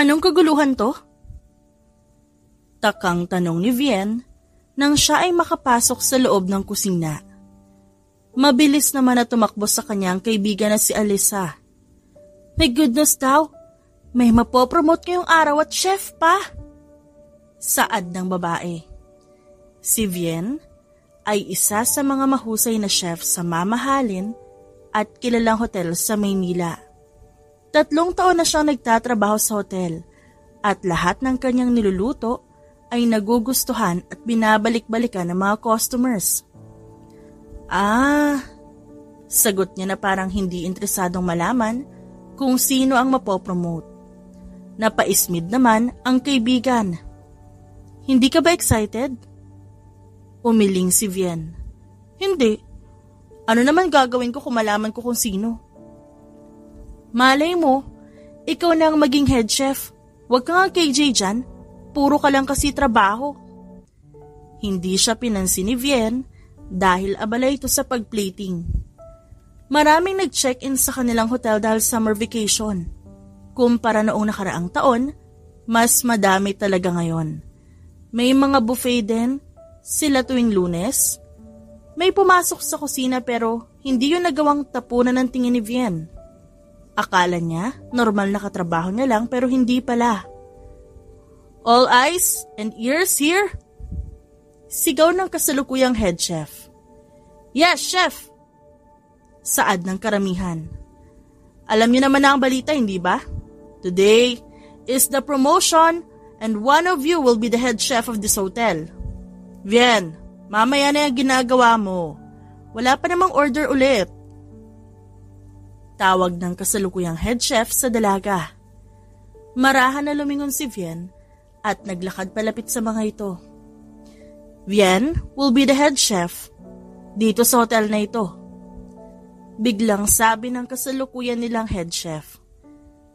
Anong kaguluhan to? Takang tanong ni Vienne nang siya ay makapasok sa loob ng kusina. Mabilis naman na tumakbo sa kanyang kaibigan na si Alyssa. My goodness daw, may mapopromote ngayong araw at chef pa. Saad ng babae. Si Vienne ay isa sa mga mahusay na chef sa mamahalin at kilalang hotel sa Maynila. 3 taon na siyang nagtatrabaho sa hotel at lahat ng kanyang niluluto ay nagugustuhan at binabalik-balikan ng mga customers. Sagot niya na parang hindi interesadong malaman kung sino ang mapopromote. Napaismid naman ang kaibigan. Hindi ka ba excited? Umiling si Vienne. Hindi. Ano naman gagawin ko kung malaman ko kung sino? Malay mo, ikaw na ang maging head chef. Huwag ka nga KJ dyan. Puro ka lang kasi trabaho. Hindi siya pinansin ni Vienne dahil abala ito sa pagplating. Maraming nag-check-in sa kanilang hotel dahil summer vacation. Kumpara noong nakaraang taon, mas madami talaga ngayon. May mga buffet din, sila tuwing Lunes. May pumasok sa kusina pero hindi yun nagawang tapunan ng tingin ni Vienne. Akala niya, normal na katrabaho niya lang pero hindi pala. All eyes and ears here? Sigaw ng kasalukuyang head chef. Yes, chef! Saad ng karamihan. Alam niyo naman na ang balita, hindi ba? Today is the promotion and one of you will be the head chef of this hotel. Vienne, mamaya na yung ginagawa mo. Wala pa namang order ulit. Tawag ng kasalukuyang head chef sa dalaga. Marahan na lumingon si Vienne at naglakad palapit sa mga ito. Vienne will be the head chef dito sa hotel na ito. Biglang sabi ng kasalukuyan nilang head chef.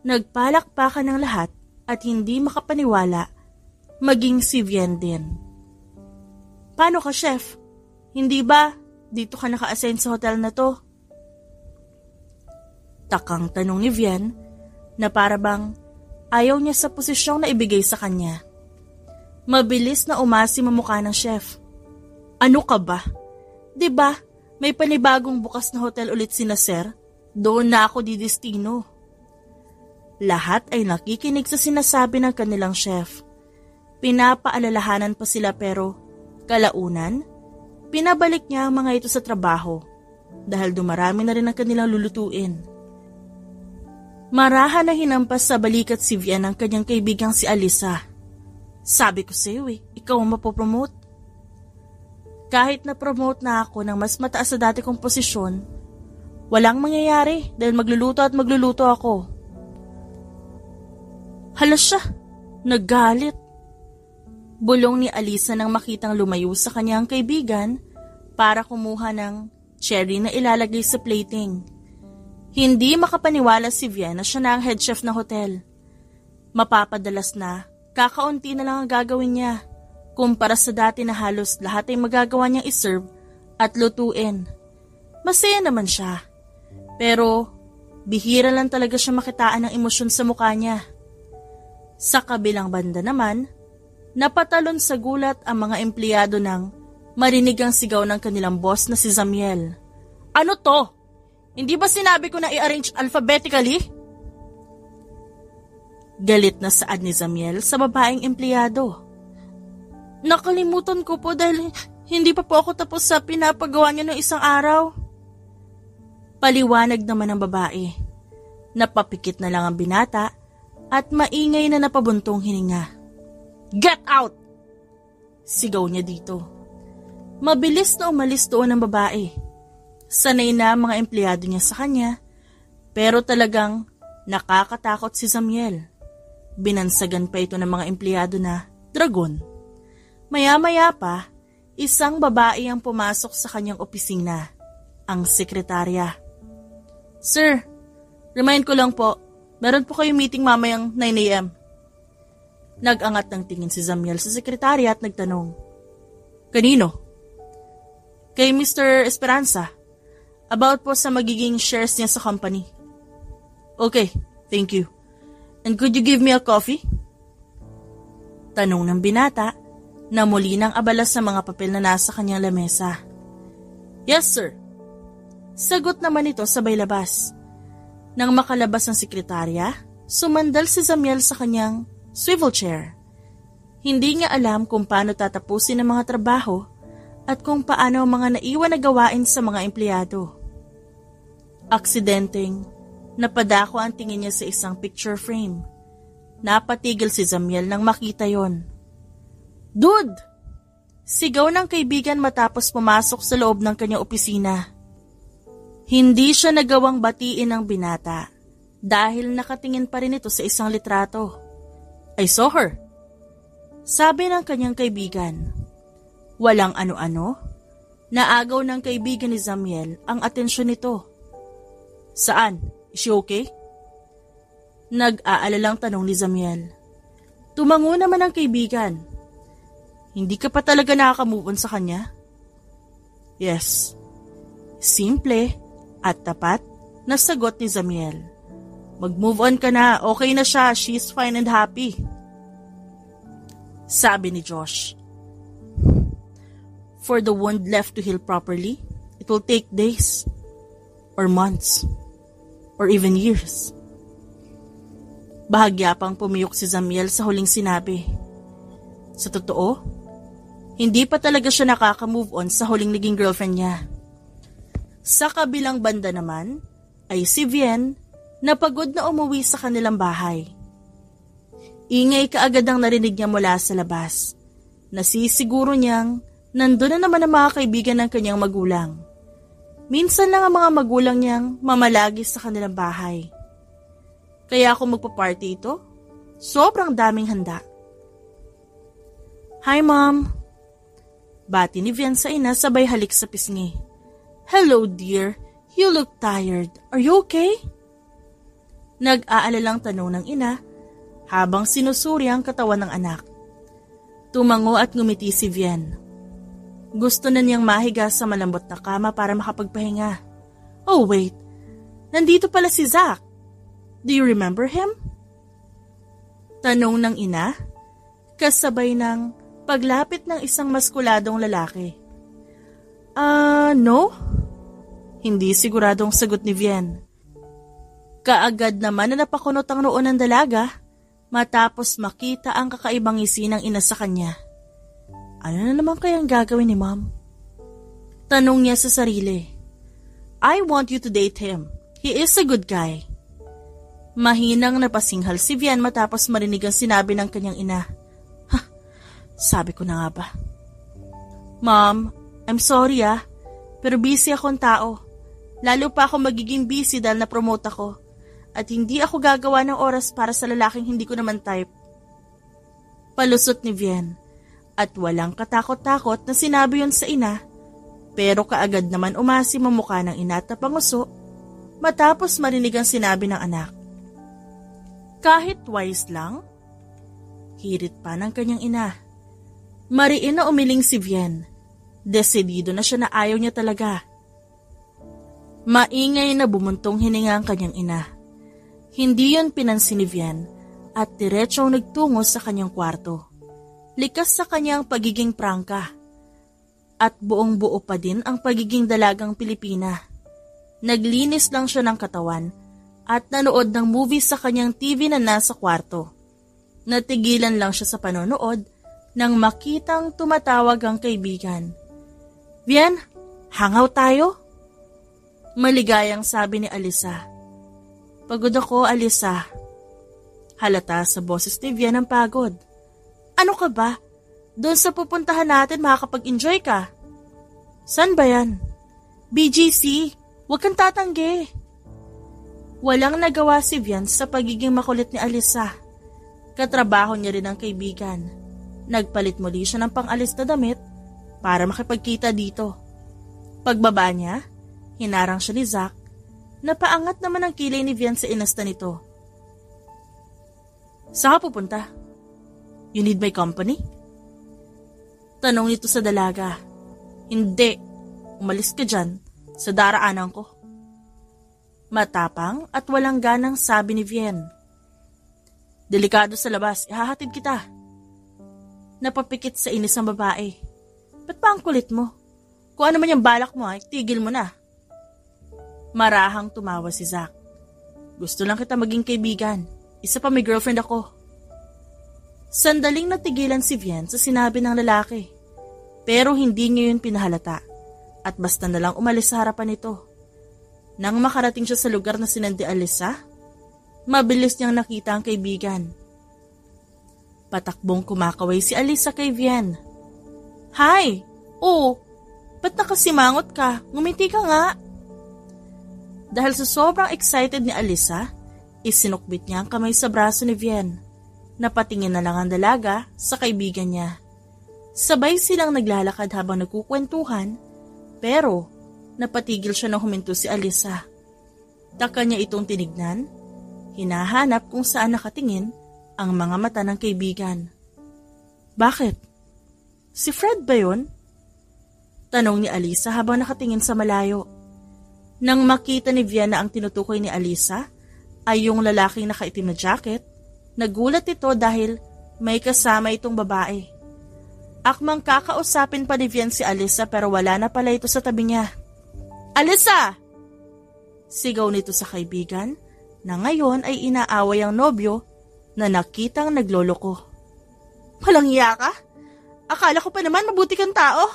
Nagpalakpakan ng lahat at hindi makapaniwala, maging si Vienne din. Paano ka, chef? Hindi ba dito ka naka-assign sa hotel na to? Takang tanong ni Vienne na para bang ayaw niya sa posisyong na ibigay sa kanya. Mabilis na umasim ang mukha ng chef. Ano ka ba? Diba, may panibagong bukas na hotel ulit sina Sir? Doon na ako didestino. Lahat ay nakikinig sa sinasabi ng kanilang chef. Pinapaalalahanan pa sila pero kalaunan, pinabalik niya ang mga ito sa trabaho dahil dumarami na rin ang kanilang lulutuin. Marahan na hinampas sa balikat si Vienne ang kanyang kaibigang si Alyssa. Sabi ko sa iyo ikaw ang mapopromote. Kahit na-promote na ako ng mas mataas sa dati kong posisyon, walang mangyayari dahil magluluto ako. Hala siya, naggalit. Bulong ni Alyssa nang makitang lumayo sa kanyang kaibigan para kumuha ng cherry na ilalagay sa plating. Hindi makapaniwala si Vienne na siya na ang head chef ng hotel. Mapapadalas na, kakaunti na lang ang gagawin niya. Kumpara sa dati na halos lahat ay magagawa niyang iserve at lutuin. Masaya naman siya. Pero bihira lang talaga siya makitaan ng emosyon sa mukha niya. Sa kabilang banda naman, napatalon sa gulat ang mga empleyado nang marinig ang sigaw ng kanilang boss na si Zamiel. Ano to? Hindi ba sinabi ko na i-arrange alphabetically? Galit na saad ni Zamiel sa babaeng empleyado. Nakalimutan ko po dahil hindi pa po ako tapos sa pinapagawa niya ng isang araw. Paliwanag naman ng babae. Napapikit na lang ang binata at maingay na napabuntong hininga. Get out! Sigaw niya dito. Mabilis na umalis doon ang babae. Sanay na ang mga empleyado niya sa kanya, pero talagang nakakatakot si Zamiel. Binansagan pa ito ng mga empleyado na dragon. Maya-maya pa, isang babae ang pumasok sa kanyang opisina, ang sekretarya. Sir, remind ko lang po, meron po kayong meeting mamayang 9 a.m. Nag-angat ng tingin si Zamiel sa sekretarya at nagtanong. Kanino? Kay Mr. Esperanza. About po sa magiging shares niya sa company. Okay, thank you. And could you give me a coffee? Tanong ng binata na muli nang abala sa mga papel na nasa kanyang lamesa. Yes, sir. Sagot naman ito sabay labas. Nang makalabas ng sekretarya, sumandal si Zamiel sa kanyang swivel chair. Hindi niya alam kung paano tatapusin ang mga trabaho at kung paano ang mga naiwan na gawain sa mga empleyado. Aksidenteng, napadako ang tingin niya sa isang picture frame. Napatigil si Zamiel nang makita yon. Dude! Sigaw ng kaibigan matapos pumasok sa loob ng kanyang opisina. Hindi siya nagawang batiin ng binata dahil nakatingin pa rin ito sa isang litrato. I saw her. Sabi ng kanyang kaibigan. Walang ano-ano, naagaw ng kaibigan ni Zamiel ang atensyon nito. Saan? Is she okay? Nag-aalalang tanong ni Zamiel. Tumango naman ang kaibigan. Hindi ka pa talaga nakaka-move on sa kanya? Yes. Simple at tapat na sagot ni Zamiel. Mag-move on ka na, okay na siya, she's fine and happy. Sabi ni Josh. For the wound left to heal properly, it will take days, or months, or even years. Bahagya pang pumiyok si Zamiel sa huling sinabi. Sa totoo, hindi pa talaga siya nakaka-move on sa huling naging girlfriend niya. Sa kabilang banda naman ay si Vienne na pagod na umuwi sa kanilang bahay. Ingay kaagad ang narinig niya mula sa labas. Nasisiguro niyang nandun na naman ang mga kaibigan ng kanyang magulang. Minsan lang ang mga magulang niyang mamalagi sa kanilang bahay. Kaya kung magpa-party ito, sobrang daming handa. Hi, Mom! Bati ni Vienne sa ina sabay halik sa pisngi. Hello, dear. You look tired. Are you okay? Nag-aalalang tanong ng ina habang sinusuri ang katawan ng anak. Tumango at ngumiti si Vienne. Gusto na niyang mahiga sa malambot na kama para makapagpahinga. Oh, wait. Nandito pala si Zach. Do you remember him? Tanong ng ina, kasabay ng paglapit ng isang maskuladong lalaki. No? Hindi siguradong sagot ni Vienne. Kaagad naman na napakunot ang noon ng dalaga matapos makita ang kakaibang ngisi ng ina sa kanya. Ano na naman kayang gagawin ni Mom? Tanong niya sa sarili. I want you to date him. He is a good guy. Mahinang napasinghal si Vienne matapos marinig ang sinabi ng kanyang ina. Sabi ko na nga ba? Mom, I'm sorry pero busy akong tao. Lalo pa ako magiging busy dahil na-promote ako. At hindi ako gagawa ng oras para sa lalaking hindi ko naman type. Palusot ni Vienne. At walang katakot-takot na sinabi yon sa ina. Pero kaagad naman umasim ang mukha ng ina at napanguso matapos marinig ang sinabi ng anak. Kahit twice lang? Hirit pa ng kanyang ina. Mariin na umiling si Vienne. Desidido na siya na ayaw niya talaga. Maingay na bumuntong hininga ang kanyang ina. Hindi yon pinansin ni Vienne at diretsong nagtungo sa kanyang kwarto. Likas sa kanyang pagiging prangka. At buong buo pa din ang pagiging dalagang Pilipina. Naglinis lang siya ng katawan at nanood ng movie sa kanyang TV na nasa kwarto. Natigilan lang siya sa panonood nang makitang tumatawag ang kaibigan. Vienne, hangout tayo? Maligayang sabi ni Alisa. Pagod ako, Alisa. Halata sa boses ni Vienne ang pagod. Ano ka ba? Doon sa pupuntahan natin makakapag-enjoy ka. San ba yan? BGC, huwag kang tatanggi. Walang nagawa si Vienne sa pagiging makulit ni Alisa. Katrabaho niya rin ang kaibigan. Nagpalit muli siya ng pang-alis na damit para makipagkita dito. Pagbaba niya, hinarang siya ni Zach. Napaangat naman ang kilay ni Vienne sa inasta nito. Saan ka pupunta? You need my company? Tanong nito sa dalaga. Hindi. Umalis ka dyan sa daraanan ko. Matapang at walang ganang sabi ni Vienne. Delikado sa labas, ihahatid kita. Napapikit sa inis ang babae. Ba't pa ang kulit mo? Kung ano man yung balak mo ay tigil mo na. Marahang tumawa si Zack. Gusto lang kita maging kaibigan. Isa pa may girlfriend ako. Sandaling natigilan si Vian sa sinabi ng lalaki. Pero hindi niya yun pinahalata. At basta na lang umalis sa harapan nito. Nang makarating siya sa lugar na sinandi Alyssa, mabilis niyang nakita ang kaibigan. Patakbong kumakaway si Alyssa kay Vian. Hi! Oh, ba't nakasimangot ka? Ngumiti ka nga. Dahil sa sobrang excited ni Alyssa, isinukbit niya ang kamay sa braso ni Vian. Napatingin na lang ang dalaga sa kaibigan niya. Sabay silang naglalakad habang nagkukwentuhan, pero napatigil siya nang huminto si Alyssa. Taka niya itong tinignan, hinahanap kung saan nakatingin ang mga mata ng kaibigan. Bakit? Si Fred ba yun? Tanong ni Alyssa habang nakatingin sa malayo. Nang makita ni Vian na ang tinutukoy ni Alyssa ay yung lalaking nakaitim na jacket, nagulat ito dahil may kasama itong babae. Akmang kakausapin pa ni Vian si Alyssa pero wala na pala ito sa tabi niya. Alyssa! Sigaw nito sa kaibigan na ngayon ay inaaway ang nobyo na nakitang nagloloko. Walang iya ka? Akala ko pa naman mabuti kang tao.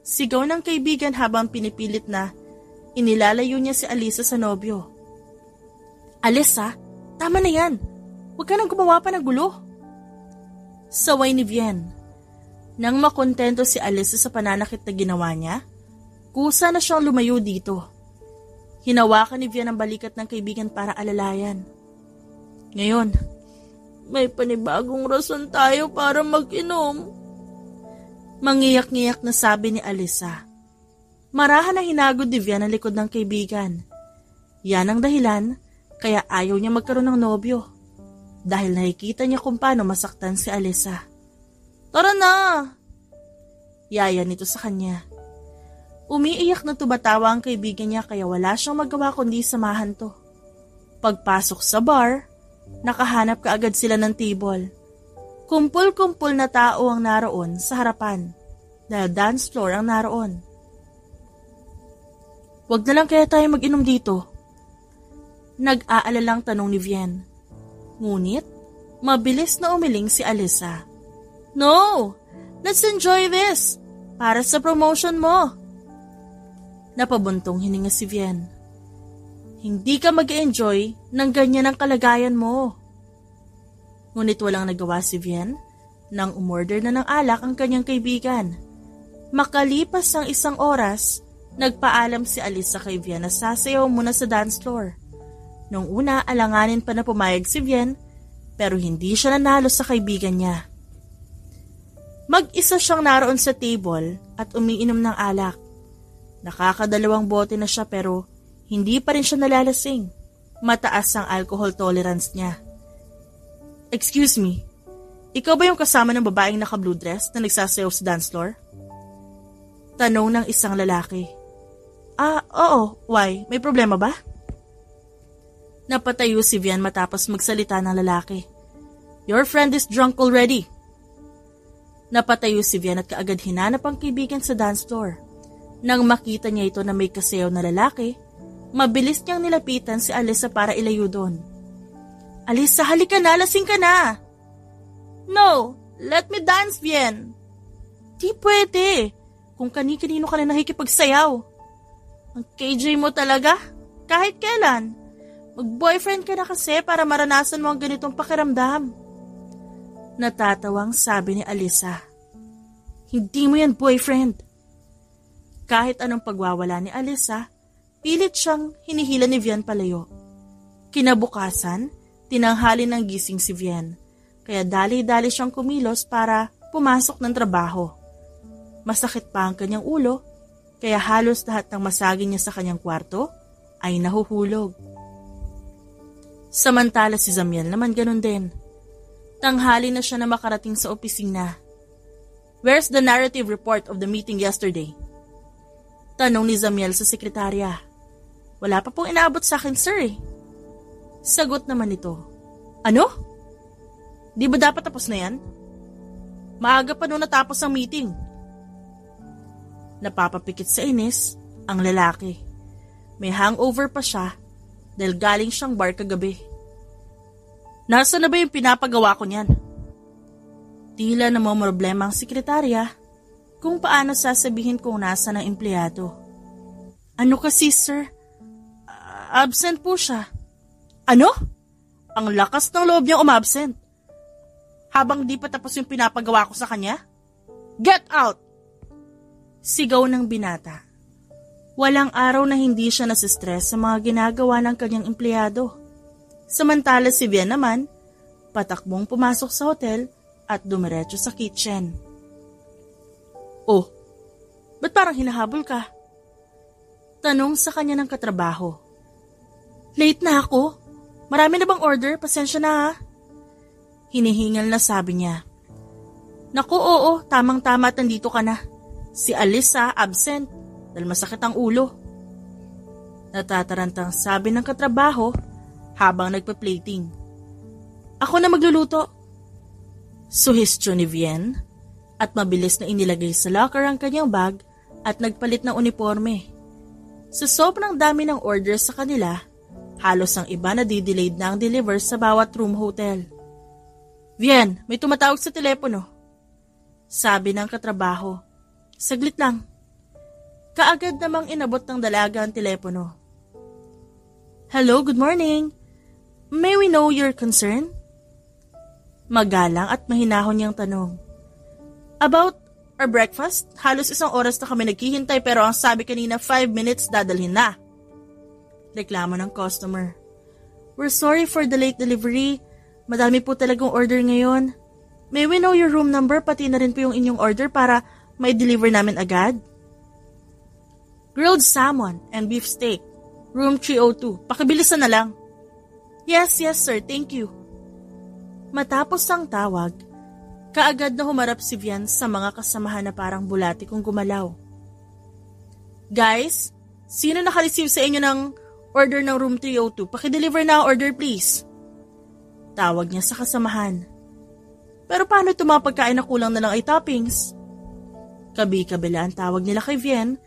Sigaw ng kaibigan habang pinipilit na inilalayo niya si Alyssa sa nobyo. Alyssa, tama na yan. Huwag ka nang gumawa pa ng gulo. Saway ni Vian. Nang makontento si Alyssa sa pananakit na ginawa niya, kusa na siyang lumayo dito. Hinawakan ni Vian ang balikat ng kaibigan para alalayan. Ngayon, may panibagong rason tayo para mag-inom. Mangiyak-ngiyak na sabi ni Alyssa. Marahan na hinagod ni Vian ang likod ng kaibigan. Yan ang dahilan kaya ayaw niya magkaroon ng nobyo. Dahil nakikita niya kung paano masaktan si Alyssa. Tara na! Yaya nito sa kanya. Umiiyak na tumatawa ang kaibigan niya kaya wala siyang magawa kundi samahan to. Pagpasok sa bar, nakahanap kaagad sila ng table. Kumpul-kumpul na tao ang naroon sa harapan dahil dance floor ang naroon. Wag na lang kaya tayo mag-inom dito? Nag-aalalang tanong ni Vian. Ngunit, mabilis na umiling si Alyssa. No! Let's enjoy this! Para sa promotion mo! Napabuntong hininga si Vian. Hindi ka mag-enjoy ng ganyan ang kalagayan mo. Ngunit walang nagawa si Vian nang umorder na ng alak ang kanyang kaibigan. Makalipas ang 1 oras, nagpaalam si Alyssa kay Vian na sasayaw muna sa dance floor. Nung una, alanganin pa na pumayag si Vian, pero hindi siya nanalo sa kaibigan niya. Mag-isa siyang naroon sa table at umiinom ng alak. Nakakadalawang bote na siya pero hindi pa rin siya nalalasing. Mataas ang alcohol tolerance niya. Excuse me, ikaw ba yung kasama ng babaeng naka-blue dress na nagsasayaw sa dance floor? Tanong ng isang lalaki. Oo, why? May problema ba? Napatayo si Vian matapos magsalita ng lalaki. Your friend is drunk already. Napatayo si Vian at kaagad hinanap ang kaibigan sa dance floor. Nang makita niya ito na may kasayaw na lalaki, mabilis niyang nilapitan si Alyssa para ilayo doon. Alyssa, halika na, lasing ka na. No, let me dance, Vian. Di pwede. Kung kani-kanino ka na nakikipagsayaw. Ang KJ mo talaga, kahit kailan. Mag-boyfriend ka na kasi para maranasan mo ang ganitong pakiramdam. Natatawang sabi ni Alyssa. Hindi mo yan boyfriend. Kahit anong pagwawala ni Alyssa, pilit siyang hinihila ni Vian palayo. Kinabukasan, tinanghali ng gising si Vian, kaya dali-dali siyang kumilos para pumasok ng trabaho. Masakit pa ang kanyang ulo, kaya halos lahat ng masaging niya sa kanyang kwarto ay nahuhulog. Samantala si Zamiel naman ganun din. Tanghali na siya na makarating sa opisina. Where's the narrative report of the meeting yesterday? Tanong ni Zamiel sa sekretarya. Wala pa pong inaabot sa akin, sir. Sagot naman ito. Ano? Di ba dapat tapos na yan? Maaga pa noon natapos ang meeting. Napapapikit sa inis ang lalaki. May hangover pa siya dahil galing siyang bar kagabi. Nasa na ba yung pinapagawa ko niyan? Tila namomroblema ang sekretarya kung paano sasabihin kung nasa ng empleyado. Ano kasi, sir? Absent po siya. Ano? Ang lakas ng loob niyang umabsent. Habang di pa tapos yung pinapagawa ko sa kanya? Get out! Sigaw ng binata. Walang araw na hindi siya nasistress sa mga ginagawa ng kanyang empleyado. Samantala si Vian naman, patakbong pumasok sa hotel at dumiretso sa kitchen. Oh, ba't parang hinahabol ka? Tanong sa kanya ng katrabaho. Late na ako. Marami na bang order? Pasensya na ha. Hinihingal na sabi niya. Naku, oo, tamang-tama at nandito ka na. Si Alyssa absent dahil masakit ang ulo. Natatarantang sabi ng katrabaho habang nagpa-plating. Ako na magluluto. Suhestyon ni Vian at mabilis na inilagay sa locker ang kanyang bag at nagpalit ng uniforme. Sa sobrang dami ng orders sa kanila, halos ang iba na didelayed na ang deliver sa bawat room hotel. Vian, may tumatawag sa telepono. Sabi ng katrabaho. Saglit lang. Kaagad namang inabot ng dalaga ang telepono. Hello, good morning. May we know your concern? Magalang at mahinahon niyang tanong. About our breakfast? Halos 1 oras na kami naghihintay pero ang sabi kanina 5 minutes dadalhin na. Reklamo ng customer. We're sorry for the late delivery. Madami po talagang order ngayon. May we know your room number pati na rin po yung inyong order para may deliver namin agad? Grilled salmon and beef steak. Room 302. Pakibilisan na lang. Yes, sir. Thank you. Matapos ang tawag, kaagad na humarap si Vian sa mga kasamahan na parang bulati kung gumalaw. Guys, sino nakareceive sa inyo ng order ng room 302? Pakideliver na ang order please. Tawag niya sa kasamahan. Pero paano ito mga pagkain na kulang na lang ay toppings? Kabi-kabila ang tawag nila kay Vian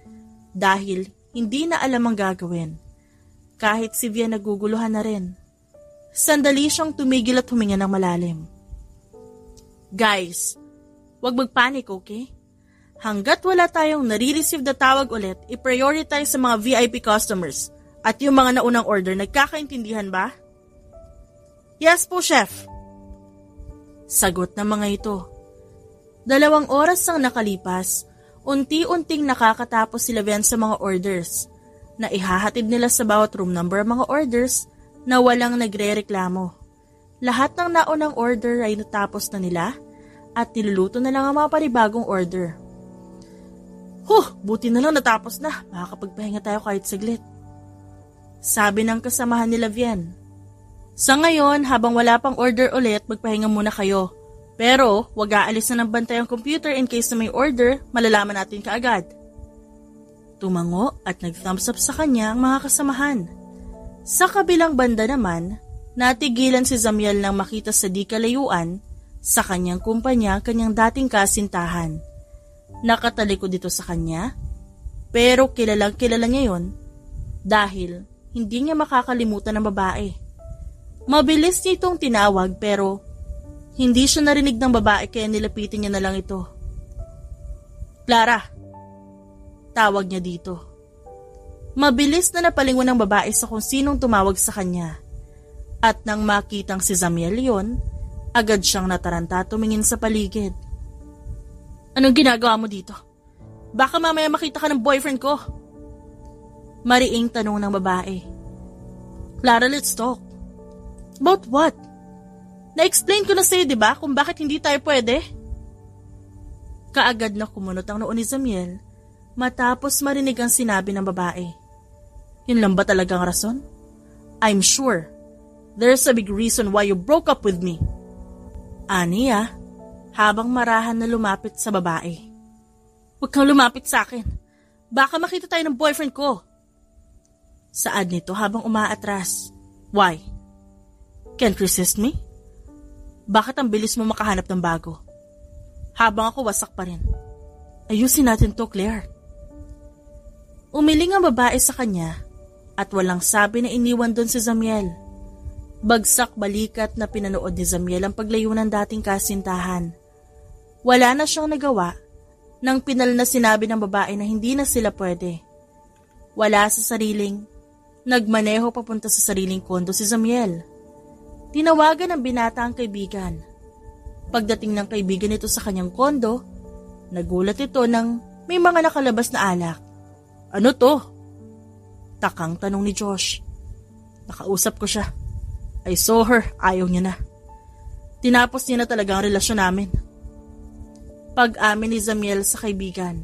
dahil hindi na alam ang gagawin. Kahit si Vian naguguluhan na rin. Sandali siyang tumigil at huminga ng malalim. Guys, wag magpanik, okay? Hanggat wala tayong nare-receive na tawag ulit, i-prioritize sa mga VIP customers at yung mga naunang order. Nagkakaintindihan ba? Yes po, chef. Sagot ng mga ito. 2 oras ang nakalipas, unti-unting nakakatapos sila Vian sa mga orders na ihahatid nila sa bawat room number ang mga orders na walang nagre-reklamo. Lahat ng naunang order ay natapos na nila at niluluto na lang ang mga panibagong order. Buti na lang natapos na. Makakapagpahinga tayo kahit saglit. Sabi ng kasamahan nila Vian. Sa ngayon, habang wala pang order ulit, magpahinga muna kayo. Pero, wag aalis na ng bantay ang computer in case na may order, malalaman natin kaagad. Tumango at nag-thumbs up sa kanya ang mga kasamahan. Sa kabilang banda naman, natigilan si Zamiel nang makita sa di kalayuan sa kanyang kumpanya ang kanyang dating kasintahan. Nakatalikod dito sa kanya, pero kilalang kilala niya yon dahil hindi niya makakalimutan ng babae. Mabilis niya itong tinawag pero hindi siya narinig ng babae kaya nilapitin niya na lang ito. Clara, tawag niya dito. Mabilis na napalingon ng babae sa kung sinong tumawag sa kanya. At nang makitang si Zamiel yon, agad siyang nataranta tumingin sa paligid. Anong ginagawa mo dito? Baka mamaya makita ka ng boyfriend ko. Mariing tanong ng babae. Clara, let's talk. About what? Na-explain ko na sa'yo, diba, kung bakit hindi tayo pwede? Kaagad na kumunot ang noo ni Zamiel matapos marinig ang sinabi ng babae. Yun lang ba talagang rason? I'm sure there's a big reason why you broke up with me. Aniya, habang marahan na lumapit sa babae. Huwag kang lumapit sa akin. Baka makita tayo ng boyfriend ko. Saad nito habang umaatras. Why? Can't resist me? Bakit ang bilis mo makahanap ng bago? Habang ako wasak pa rin. Ayusin natin to, Claire. Umiling ang babae sa kanya at walang sabi na iniwan doon si Zamiel. Bagsak balikat na pinanood ni Zamiel ang paglayo ng dating kasintahan. Wala na siyang nagawa nang pinal na sinabi ng babae na hindi na sila pwede. Wala sa sariling, nagmaneho papunta sa sariling kondo si Zamiel. Tinawagan ng binata ang kaibigan. Pagdating ng kaibigan nito sa kanyang kondo, nagulat ito nang may mga nakalabas na alak. Ano to? Takang tanong ni Josh. Nakausap ko siya. I saw her, ayaw niya na. Tinapos niya na talaga ang relasyon namin. Pag-amin ni Zamiel sa kaibigan.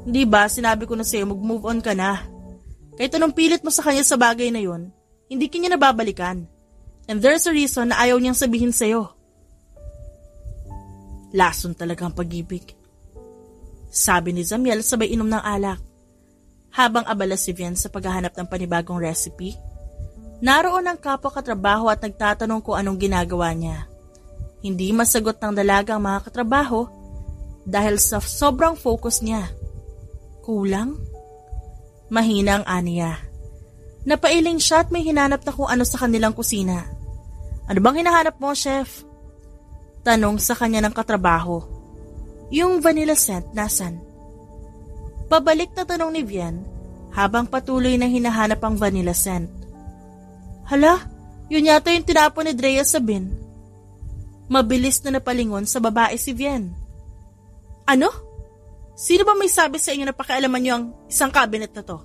Hindi ba sinabi ko na sa'yo mag-move on ka na? Kahit anong pilit mo sa kanya sa bagay na yon, hindi ka niya nababalikan. And there's a reason na ayaw niyang sabihin sa'yo. Lason talaga ang pag-ibig. Sabi ni Zamiel sabay inom ng alak. Habang abala si Vian sa paghahanap ng panibagong recipe, naroon ang kapwa katrabaho at nagtatanong kung anong ginagawa niya. Hindi masagot ng dalaga ang mga katrabaho dahil sa sobrang focus niya. Kulang? Mahina ang aniya. Napailing siya at may hinanap na kung ano sa kanilang kusina. Ano bang hinahanap mo, chef? Tanong sa kanya ng katrabaho. Yung vanilla scent, nasan? Pabalik na tanong ni Vian habang patuloy na hinahanap ang vanilla scent. Hala, yun yata yung tinapon ni Drea sa bin. Mabilis na napalingon sa babae si Vian. Ano? Sino ba may sabi sa inyo na pakialaman niyo ang isang cabinet na to?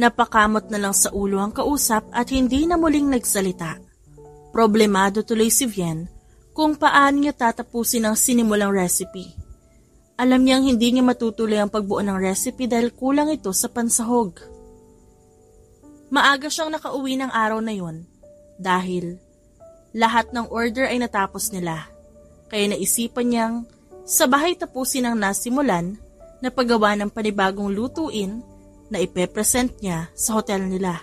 Napakamot na lang sa ulo ang kausap at hindi na muling nagsalita. Problemado tuloy si Vian kung paano niya tatapusin ang sinimulang recipe. Alam niyang hindi niya matutuloy ang pagbuo ng recipe dahil kulang ito sa pansahog. Maaga siyang nakauwi ng araw na yon dahil lahat ng order ay natapos nila. Kaya naisipan niyang sa bahay tapusin ang nasimulan na paggawa ng panibagong lutuin na ipepresent niya sa hotel nila.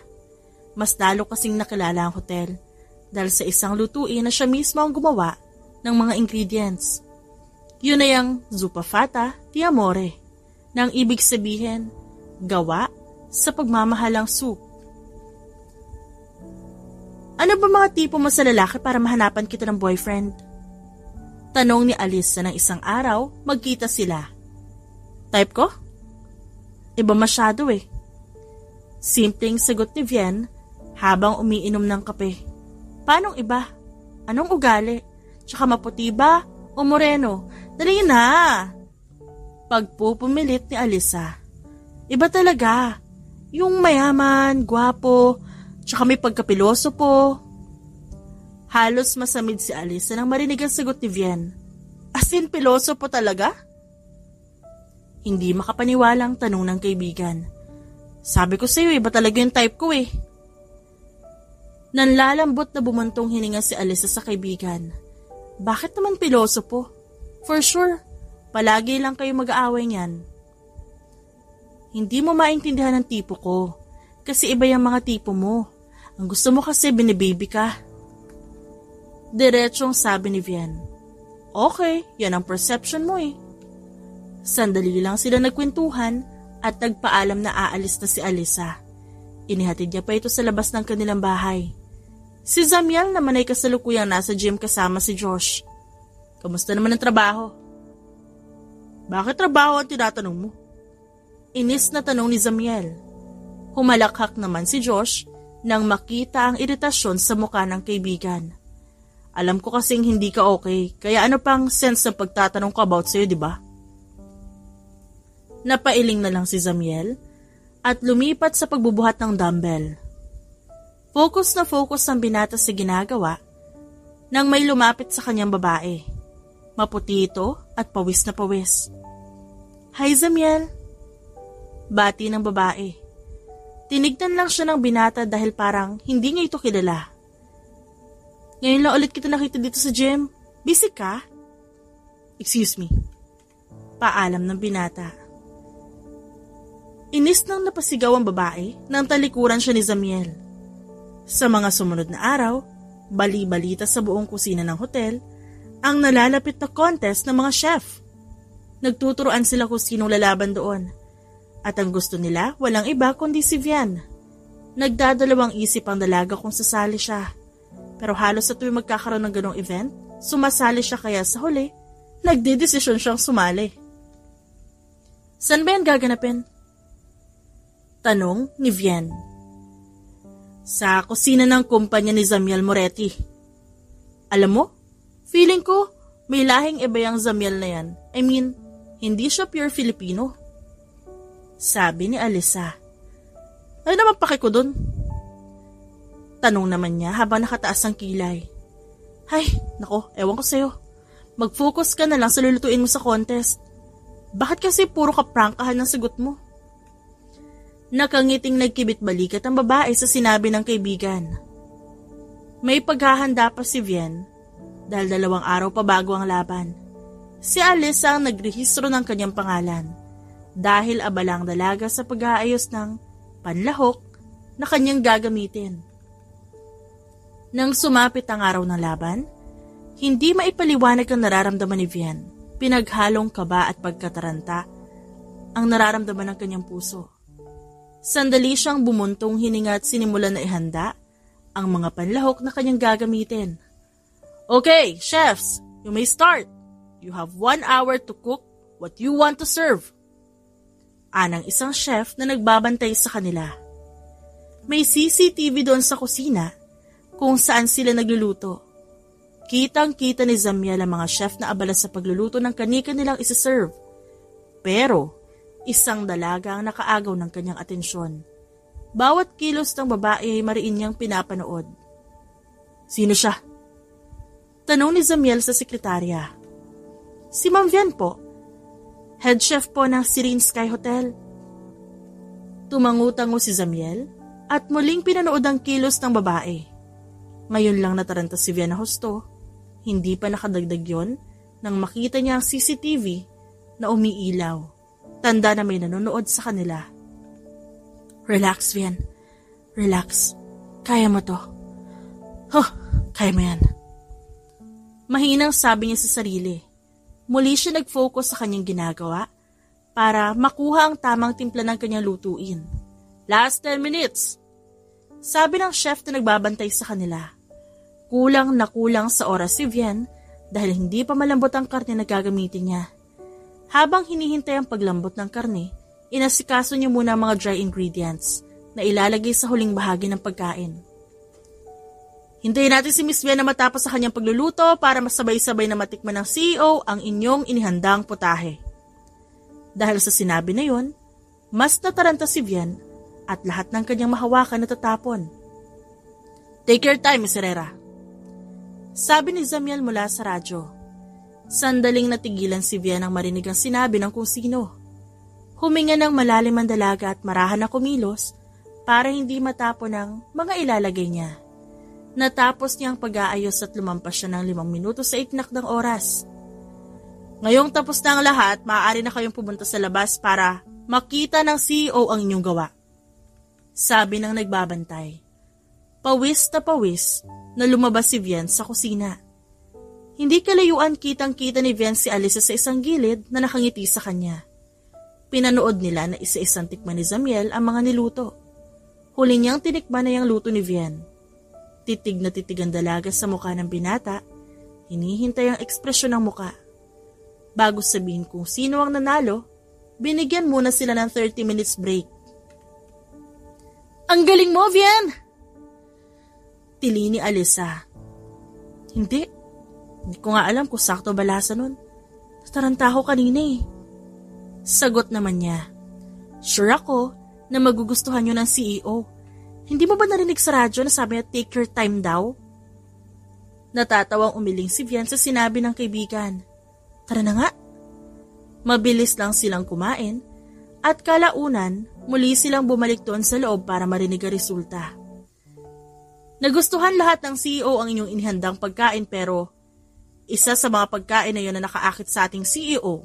Mas lalo kasing nakilala ang hotel dahil sa isang lutuin na siya mismo ang gumawa ng mga ingredients. Yun ay ang zuppa fata di amore, na ang ibig sabihin, gawa sa pagmamahalang soup. Ano ba mga tipo mo sa lalaki para mahanapan kita ng boyfriend? Tanong ni Alisa ng isang araw, magkita sila. Type ko? Iba masyado eh. Simpleng sagot ni Vian habang umiinom ng kape. Paanong iba? Anong ugali? Tsaka maputi ba o moreno? Dali na! Pagpupumilit ni Alisa. Iba talaga. Yung mayaman, gwapo, tsaka may pagkapiloso po. Halos masamid si Alisa nang marinig ang sagot ni Vian. As in, piloso po talaga? Hindi makapaniwalang tanong ng kaibigan. Sabi ko sa'yo, iba talaga yung type ko eh. Nanlalambot na bumantong hininga si Alisa sa kaibigan. Bakit naman piloso po? For sure, palagi lang kayo mag-aaway niyan. Hindi mo maintindihan ang tipo ko, kasi iba yung mga tipo mo. Ang gusto mo kasi binibaby ka. Diretsong sabi ni Vian. Okay, yan ang perception mo eh. Sandali lang sila nagkwentuhan at nagpaalam na aalis na si Alisa. Inihatid niya pa ito sa labas ng kanilang bahay. Si Zamiel naman ay kasalukuyang nasa gym kasama si Josh. Kamusta naman ang trabaho? Bakit trabaho ang tinatanong mo? Inis na tanong ni Zamiel. Humalakhak naman si Josh nang makita ang iritasyon sa mukha ng kaibigan. Alam ko kasing hindi ka okay, kaya ano pang sense ng pagtatanong ko about sa'yo, di ba? Napailing na lang si Zamiel at lumipat sa pagbubuhat ng dumbbell. Focus na focus ang binata sa ginagawa nang may lumapit sa kanyang babae. Maputi ito at pawis na pawis. Hi Zamiel! Bati ng babae. Tinignan lang siya ng binata dahil parang hindi niya ito kilala. Ngayon lang ulit kita nakita dito sa gym. Busy ka? Excuse me. Paalam ng binata. Inis nang napasigaw ang babae nang talikuran siya ni Zamiel. Sa mga sumunod na araw, Bali-balita sa buong kusina ng hotel ang nalalapit na contest ng mga chef. Nagtuturoan sila kung sinong lalaban doon. At ang gusto nila walang iba kundi si Vian. Nagdadalawang isip ang dalaga kung sasali siya. Pero halos sa tuwing magkakaroon ng ganong event, sumasali siya kaya sa huli, nagdedesisyon siyang sumali. Saan ba yan gaganapin? Tanong ni Vian. Sa kusina ng kumpanya ni Zamiel Moretti. Alam mo, feeling ko may lahing iba yung Zamiel na yan. I mean, hindi siya pure Filipino. Sabi ni Alyssa. Ay naman paki ko dun. Tanong naman niya habang nakataas ang kilay. Ay, nako, ewan ko sa'yo. Mag-focus ka na lang sa lulutuin mo sa contest. Bakit kasi puro kaprangkahan ng sagot mo? Nakangiting nagkibit balikat ang babae sa sinabi ng kaibigan. May paghahanda pa si Vian dahil 2 araw pa bago ang laban. Si Alyssa ang nagrehistro ng kanyang pangalan dahil abalang dalaga sa pag-aayos ng panlahok na kanyang gagamitin. Nang sumapit ang araw ng laban, hindi maipaliwanag ang nararamdaman ni Vian. Pinaghalong kaba at pagkataranta ang nararamdaman ng kanyang puso. Sandali siyang bumuntong hininga at sinimulan na ihanda ang mga panlahok na kanyang gagamitin. Okay, chefs, you may start. You have 1 hour to cook what you want to serve. Anang isang chef na nagbabantay sa kanila. May CCTV doon sa kusina kung saan sila nagluluto. Kitang-kita ni Zamiel ang mga chef na abala sa pagluluto ng kanika nilang isa-serve. Pero, isang dalaga ang nakaagaw ng kanyang atensyon. Bawat kilos ng babae ay mariin niyang pinapanood. Sino siya? Tanong ni Zamiel sa sekretarya. Si Ma'am Vian po. Head chef po ng Serene Sky Hotel. Tumangutango si Zamiel at muling pinanood ang kilos ng babae. Ngayon lang nataranta si Vian na husto. Hindi pa nakadagdag yon nang makita niya ang CCTV na umiilaw. Tanda na may nanonood sa kanila. Relax, Vian. Relax. Kaya mo to. Kaya mo yan. Mahinang sabi niya sa sarili. Muli siya nag-focus sa kanyang ginagawa para makuha ang tamang timpla ng kanyang lutuin. Last 10 minutes. Sabi ng chef na nagbabantay sa kanila. Kulang na kulang sa oras si Vian dahil hindi pa malambot ang karne na gagamitin niya. Habang hinihintay ang paglambot ng karne, inasikaso niya muna ang mga dry ingredients na ilalagay sa huling bahagi ng pagkain. Hintayin natin si Miss Vian na matapos sa kanyang pagluluto para masabay-sabay na matikman ng CEO ang inyong inihandang putahe. Dahil sa sinabi na yon, mas nataranta si Vian at lahat ng kanyang mahawakan natatapon. Take your time, Miss Herrera. Sabi ni Zamiel mula sa radyo. Sandaling natigilan si Vian nang marinig ang sinabi ng kung sino. Huminga ng malalim ang dalaga at marahan na kumilos para hindi matapon ang mga ilalagay niya. Natapos niya ang pag-aayos at lumampas siya ng 5 minuto sa iknak ng oras. Ngayong tapos na ang lahat, maaari na kayong pumunta sa labas para makita ng CEO ang inyong gawa. Sabi ng nagbabantay. Pawis na lumabas si Vian sa kusina. Hindi kalayuan kitang-kita ni Vian si Alyssa sa isang gilid na nakangiti sa kanya. Pinanood nila na isa-isang tikman ni Zamiel ang mga niluto. Huli niyang tinikman na yung luto ni Vian. Titig na titig ang dalaga sa mukha ng binata, hinihintay ang ekspresyon ng muka. Bago sabihin kung sino ang nanalo, binigyan muna sila ng 30 minutes break. Ang galing mo, Vian! Tili ni Alyssa. Hindi ko nga alam kung sakto ba lasa nun. Nataranta ako kanina eh. Sagot naman niya. Sure ako na magugustuhan nyo ng CEO. Hindi mo ba narinig sa radyo na sabi niya take your time daw? Natatawang umiling si Vian sa sinabi ng kaibigan. Tara na nga. Mabilis lang silang kumain at kalaunan muli silang bumalik doon sa loob para marinig ang resulta. Nagustuhan lahat ng CEO ang inyong inihandang pagkain pero isa sa mga pagkain na yun na nakaakit sa ating CEO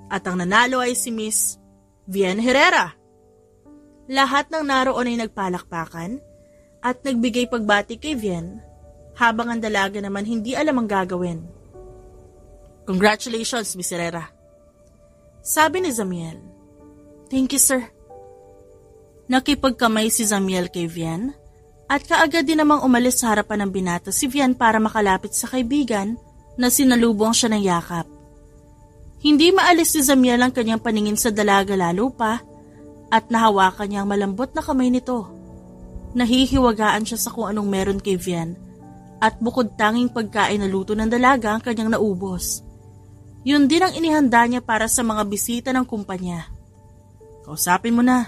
at ang nanalo ay si Miss Vian Herrera. Lahat ng naroon ay nagpalakpakan at nagbigay pagbati kay Vian habang ang dalaga naman hindi alam ang gagawin. "Congratulations, Miss Herrera," sabi ni Zamiel. "Thank you, sir." Nakipagkamay si Zamiel kay Vian at kaagad din namang umalis sa harapan ng binata si Vian para makalapit sa kaibigan na sinalubong siya ng yakap. Hindi maalis ni Zamiel ang kanyang paningin sa dalaga lalo pa at nahawakan niya ang malambot na kamay nito. Nahihiwagaan siya sa kung anong meron kay Vian at bukod tanging pagkain na luto ng dalaga ang kanyang naubos. Yun din ang inihanda niya para sa mga bisita ng kumpanya. "Kausapin mo na,"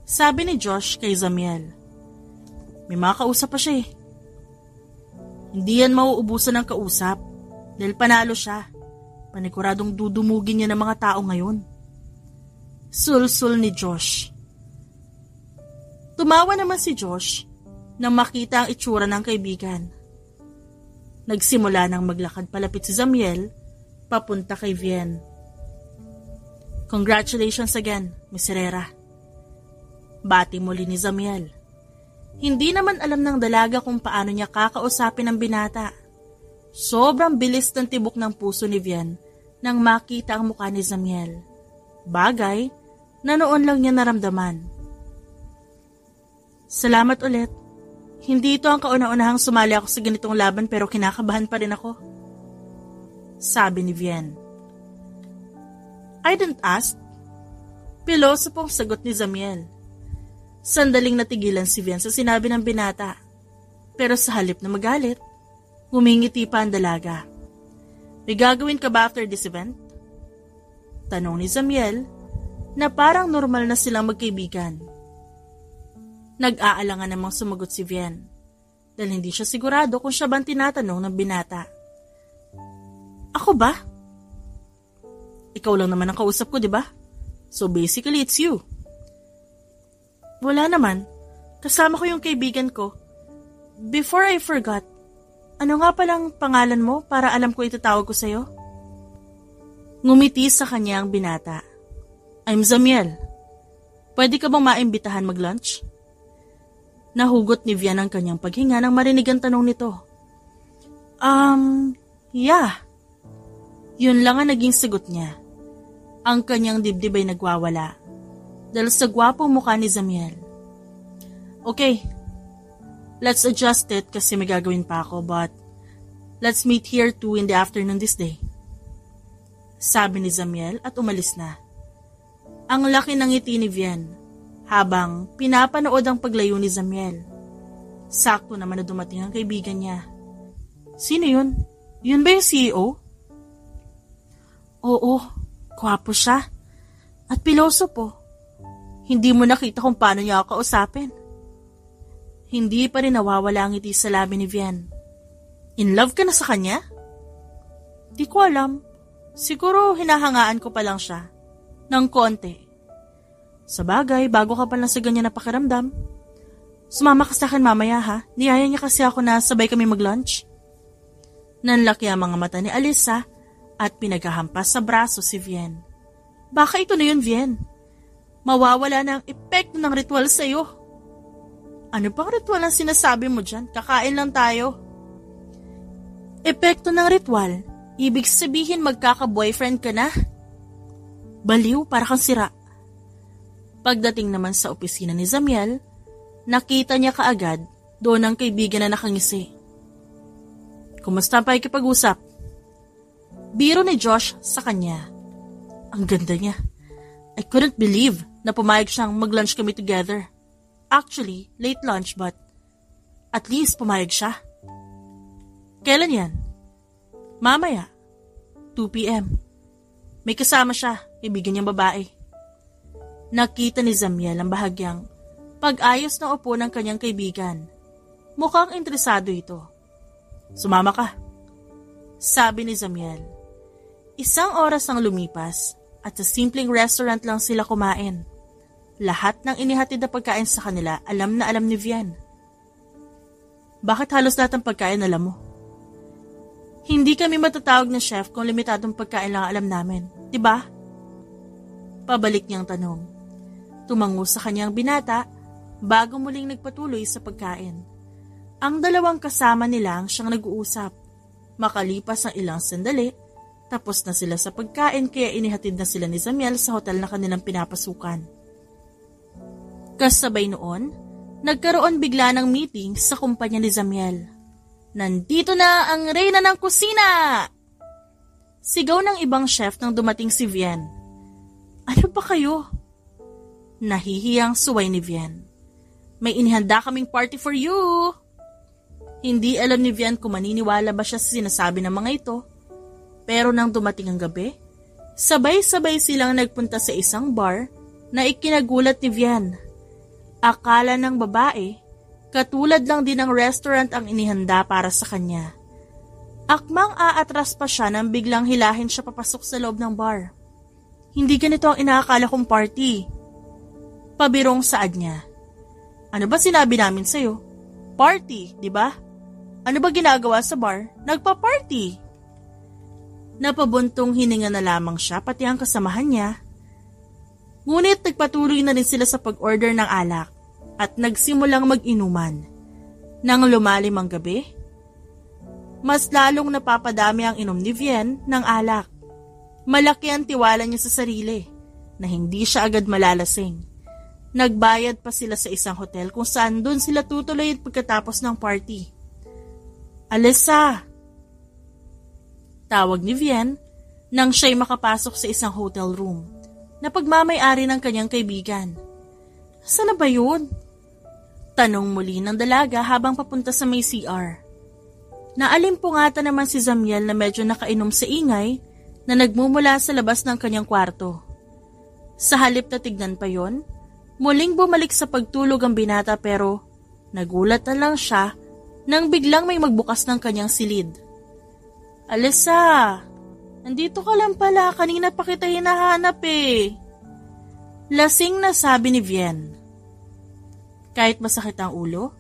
sabi ni Josh kay Zamiel. "May mga kausap pa siya eh." "Hindi yan mauubusan ng kausap dahil panalo siya. Paniguradong dudumugin niya ng mga tao ngayon." Sulsul ni Josh. Tumawa naman si Josh nang makita ang itsura ng kaibigan. Nagsimula nang maglakad palapit si Zamiel papunta kay Vian. "Congratulations again, Miss Herrera." Bati muli ni Zamiel. Hindi naman alam ng dalaga kung paano niya kakausapin ang binata. Sobrang bilis ng tibok ng puso ni Vian nang makita ang mukha ni Zamiel. Bagay na noon lang niya naramdaman. "Salamat ulit. Hindi ito ang kauna-unahang sumali ako sa ganitong laban pero kinakabahan pa rin ako," sabi ni Vian. "I didn't ask." Pilosopong sagot ni Zamiel. Sandaling natigilan si Vian sa sinabi ng binata. Pero sa halip na magalit, ngumingiti pa ang dalaga. "May gagawin ka ba after this event?" Tanong ni Zamiel na parang normal na silang magkaibigan. Nag-aalangan namang sumagot si Vian dahil hindi siya sigurado kung siya bang tinatanong ng binata. "Ako ba?" "Ikaw lang naman ang kausap ko, di ba? So basically it's you." "Wala naman. Kasama ko yung kaibigan ko. Before I forgot, ano nga palang pangalan mo para alam ko itatawag ko sa'yo?" Ngumiti sa kanya ang binata. "I'm Zamiel. Pwede ka bang maimbitahan mag-lunch?" Nahugot ni Vian ang kanyang paghinga nang marinig ang tanong nito. Yeah." Yun lang ang naging sagot niya. Ang kanyang dibdib ay nagwawala dahil sa gwapong mukha ni Zamiel. "Okay, let's adjust it kasi may gagawin pa ako but let's meet here too in the afternoon this day," sabi ni Zamiel at umalis na. Ang laki ng ngiti ni Vian habang pinapanood ang paglayo ni Zamiel. Sakto naman na dumating ang kaibigan niya. "Sino yun? Yun ba yung CEO?" "Oo, gwapo siya. At piloso po. Hindi mo nakita kung paano niya ako kausapin." Hindi pa rin nawawala ang ngiti sa labi ni Vian. "In love ka na sa kanya?" "Di ko alam. Siguro hinahangaan ko pa lang siya. Ng konti. Sabagay, bago ka pa lang sa ganyan na pakiramdam. Sumama ka sa akin mamaya ha. Niyaya niya kasi ako na sabay kami mag-lunch." Nanlaki ang mga mata ni Alyssa at pinaghahampas sa braso si Vian. "Baka ito na yun, Vian. Mawawala na ang epekto ng ritual sa'yo." "Ano pang ritual ang sinasabi mo dyan? Kakain lang tayo." "Epekto ng ritual? Ibig sabihin magkaka-boyfriend ka na?" Baliw, para kang sira. Pagdating naman sa opisina ni Zamiel, nakita niya kaagad doon ang kaibigan na nakangisi. "Kumusta ang pakikipag-usap?" Biro ni Josh sa kanya. Ang ganda niya. I couldn't believe na pumayag siyang mag-lunch kami together. Actually, late lunch but at least pumayag siya. "Kailan yan?" "Mamaya, 2 p.m. May kasama siya, kaibigan niyang babae." Nakita ni Zamiel ang bahagyang pag-ayos ng upo ng kanyang kaibigan. Mukhang interesado ito. "Sumama ka," sabi ni Zamiel. 1 oras ang lumipas at sa simpleng restaurant lang sila kumain. Lahat ng inihatid na pagkain sa kanila alam na alam ni Vian. "Bakit halos lahat ng pagkain alam mo?" "Hindi kami matatawag na chef kung limitadong pagkain lang alam namin, di ba?" Pabalik niyang tanong. Tumango sa kanyang binata bago muling nagpatuloy sa pagkain. Ang dalawang kasama nila ang siyang nag-uusap. Makalipas ang ilang sandali, tapos na sila sa pagkain kaya inihatid na sila ni Zamiel sa hotel na kanilang pinapasukan. Kasabay noon, nagkaroon bigla ng meeting sa kumpanya ni Zamiel. Nandito na ang reyna ng kusina! Sigaw ng ibang chef nang dumating si Vian. Ano ba kayo? Nahihiyang suway ni Vian. May inihanda kaming party for you! Hindi alam ni Vian kung maniniwala ba siya sa sinasabi ng mga ito. Pero nang dumating ang gabi, sabay-sabay silang nagpunta sa isang bar na ikinagulat ni Vian. Akala ng babae, katulad lang din ng restaurant ang inihanda para sa kanya. Akmang aatras pa siya nang biglang hilahin siya papasok sa loob ng bar. Hindi ganito ang inaakala kong party. Pabirong saad niya. Ano ba sinabi namin sa'yo? Party, di ba? Ano ba ginagawa sa bar? Nagpa-party. Napabuntong hininga na lamang siya pati ang kasamahan niya. Ngunit nagpatuloy na rin sila sa pag-order ng alak at nagsimulang mag-inuman. Nang lumalim ang gabi, mas lalong napapadami ang inom ni Vian ng alak. Malaki ang tiwala niya sa sarili na hindi siya agad malalasing. Nagbayad pa sila sa isang hotel kung saan doon sila tutuloy pagkatapos ng party. Alessa! Tawag ni Vian nang siya'y makapasok sa isang hotel room na pagmamay-ari ng kanyang kaibigan. Saan na ba yun? Tanong muli ng dalaga habang papunta sa may CR. Naalimpungatan naman si Zamiel na medyo nakainom sa ingay na nagmumula sa labas ng kanyang kwarto. Sa halip na tignan pa yon, muling bumalik sa pagtulog ang binata pero nagulat na lang siya nang biglang may magbukas ng kanyang silid. Alessa, nandito ka lang pala, kanina pa kita hinahanap eh. Lasing na sabi ni Vian. Kahit masakit ang ulo,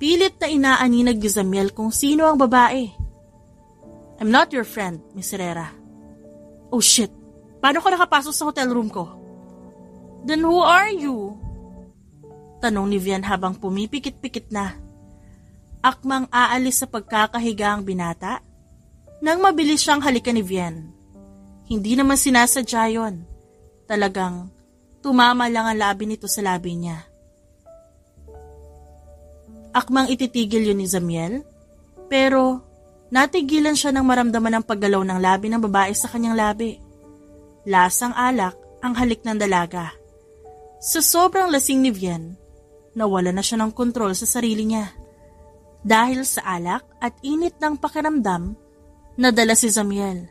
pilit na inaaninag ni Zamiel kung sino ang babae. I'm not your friend, Miss Herrera. Oh shit, paano ka nakapasok sa hotel room ko? Then who are you? Tanong ni Vian habang pumipikit-pikit na. Akmang aalis sa pagkakahiga ang binata, nang mabilis siyang halikan ni Vian. Hindi naman sinasadya yon. Talagang tumama lang ang labi nito sa labi niya. Akmang ititigil yun ni Zamiel, pero natigilan siya nang maramdaman ang paggalaw ng labi ng babae sa kanyang labi. Lasang alak ang halik ng dalaga. Sa sobrang lasing ni Vian, nawala na siya ng kontrol sa sarili niya. Dahil sa alak at init ng pakiramdam, nadala si Zamiel.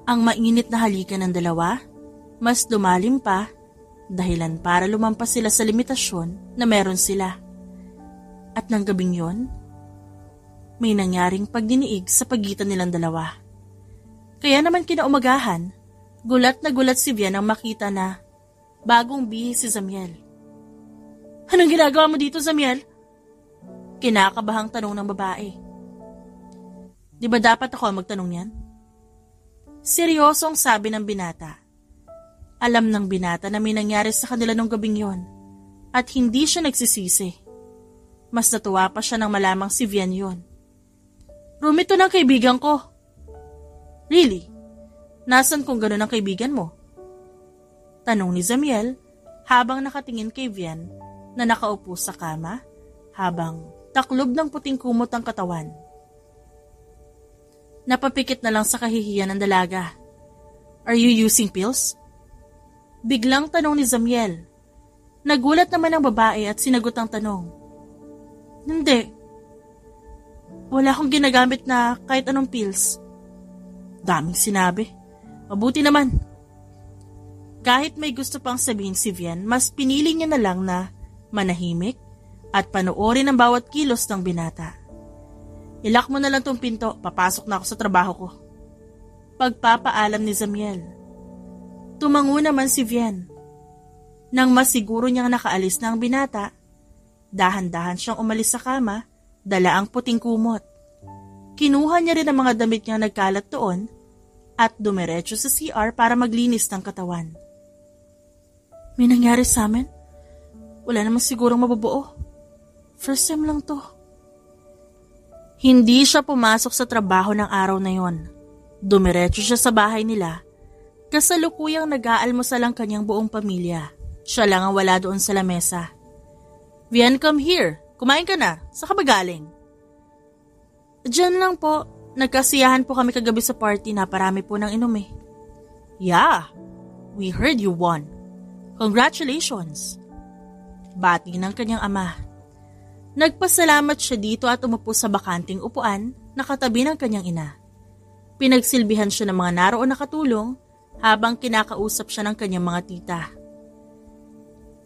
Ang mainit na halikan ng dalawa, mas lumalim pa, dahilan para lumampas sila sa limitasyon na meron sila. At ng gabing yon, may nangyaring pagdiniig sa pagitan nilang dalawa. Kaya naman kinaumagahan, gulat na gulat si Vian nang makita na bagong bihis si Zamiel. Anong ginagawa mo dito, Zamiel? Kinakabahang tanong ng babae. Di ba dapat ako magtanong yan? Seryosong sabi ng binata. Alam ng binata na may nangyari sa kanila nung gabing yon at hindi siya nagsisisi. Mas natuwa pa siya nang malamang si Vian yon. Room ito ng kaibigan ko. Really? Nasaan kung gano'n ang kaibigan mo? Tanong ni Zamiel habang nakatingin kay Vian na nakaupo sa kama habang taklob ng puting kumot ang katawan. Napapikit na lang sa kahihiyan ng dalaga. Are you using pills? Biglang tanong ni Zamiel. Nagulat naman ang babae at sinagot ang tanong. Hindi. Wala akong ginagamit na kahit anong pills. Daming sinabi. Mabuti naman. Kahit may gusto pang sabihin si Vian, mas pinili niya na lang na manahimik at panoorin ang bawat kilos ng binata. Ilak mo na lang tong pinto, papasok na ako sa trabaho ko. Pagpapaalam ni Zamiel. Tumango naman si Vian. Nang masiguro niyang nakaalis na ang binata, dahan-dahan siyang umalis sa kama, dala ang puting kumot. Kinuha niya rin ang mga damit niyang nagkalat doon at dumiretso sa CR para maglinis ng katawan. May nangyari sa amin? Wala naman sigurong mabubuo. First time lang to. Hindi siya pumasok sa trabaho ng araw na yon. Dumiretso siya sa bahay nila. Kasalukuyang nag-aalmusal ang kanyang buong pamilya. Siya lang ang wala doon sa lamesa. Vian, come here. Kumain ka na. Saan ka ba galing? Diyan lang po. Nagkasiyahan po kami kagabi sa party na parami po ng inom eh. Yeah, we heard you won. Congratulations. Bati ng kanyang ama. Nagpasalamat siya dito at umupo sa bakanting upuan na katabi ng kanyang ina. Pinagsilbihan siya ng mga naroon na katulong habang kinakausap siya ng kanyang mga tita.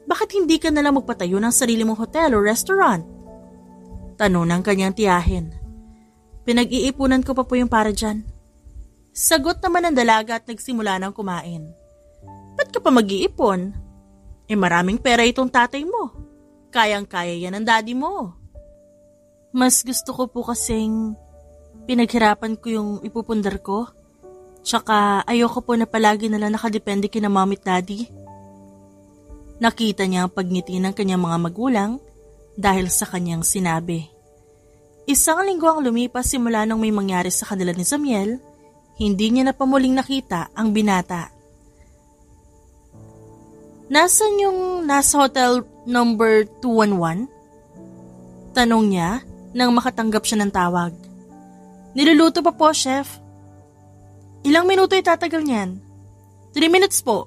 Bakit hindi ka nalang magpatayo ng sarili mong hotel o restaurant? Tanong ng kanyang tiyahin. Pinag-iipunan ko pa po yung para dyan. Sagot naman ng dalaga at nagsimula ng kumain. Ba't ka pa mag-iipon? Maraming pera itong tatay mo. Kayang-kaya yan ng daddy mo. Mas gusto ko po kasing pinaghirapan ko yung ipupundar ko. Tsaka ayoko po na palagi nalang nakadepende kina mom at daddy. Nakita niya ang pagngiti ng kanyang mga magulang dahil sa kanyang sinabi. Isang linggo ang lumipas simula nung may mangyari sa kanila ni Zamiel, hindi niya na pamuling nakita ang binata. Nasaan yung nasa hotel number 211? Tanong niya nang makatanggap siya ng tawag. Niluluto pa po, chef. Ilang minuto itatagal niyan? 3 minutes po.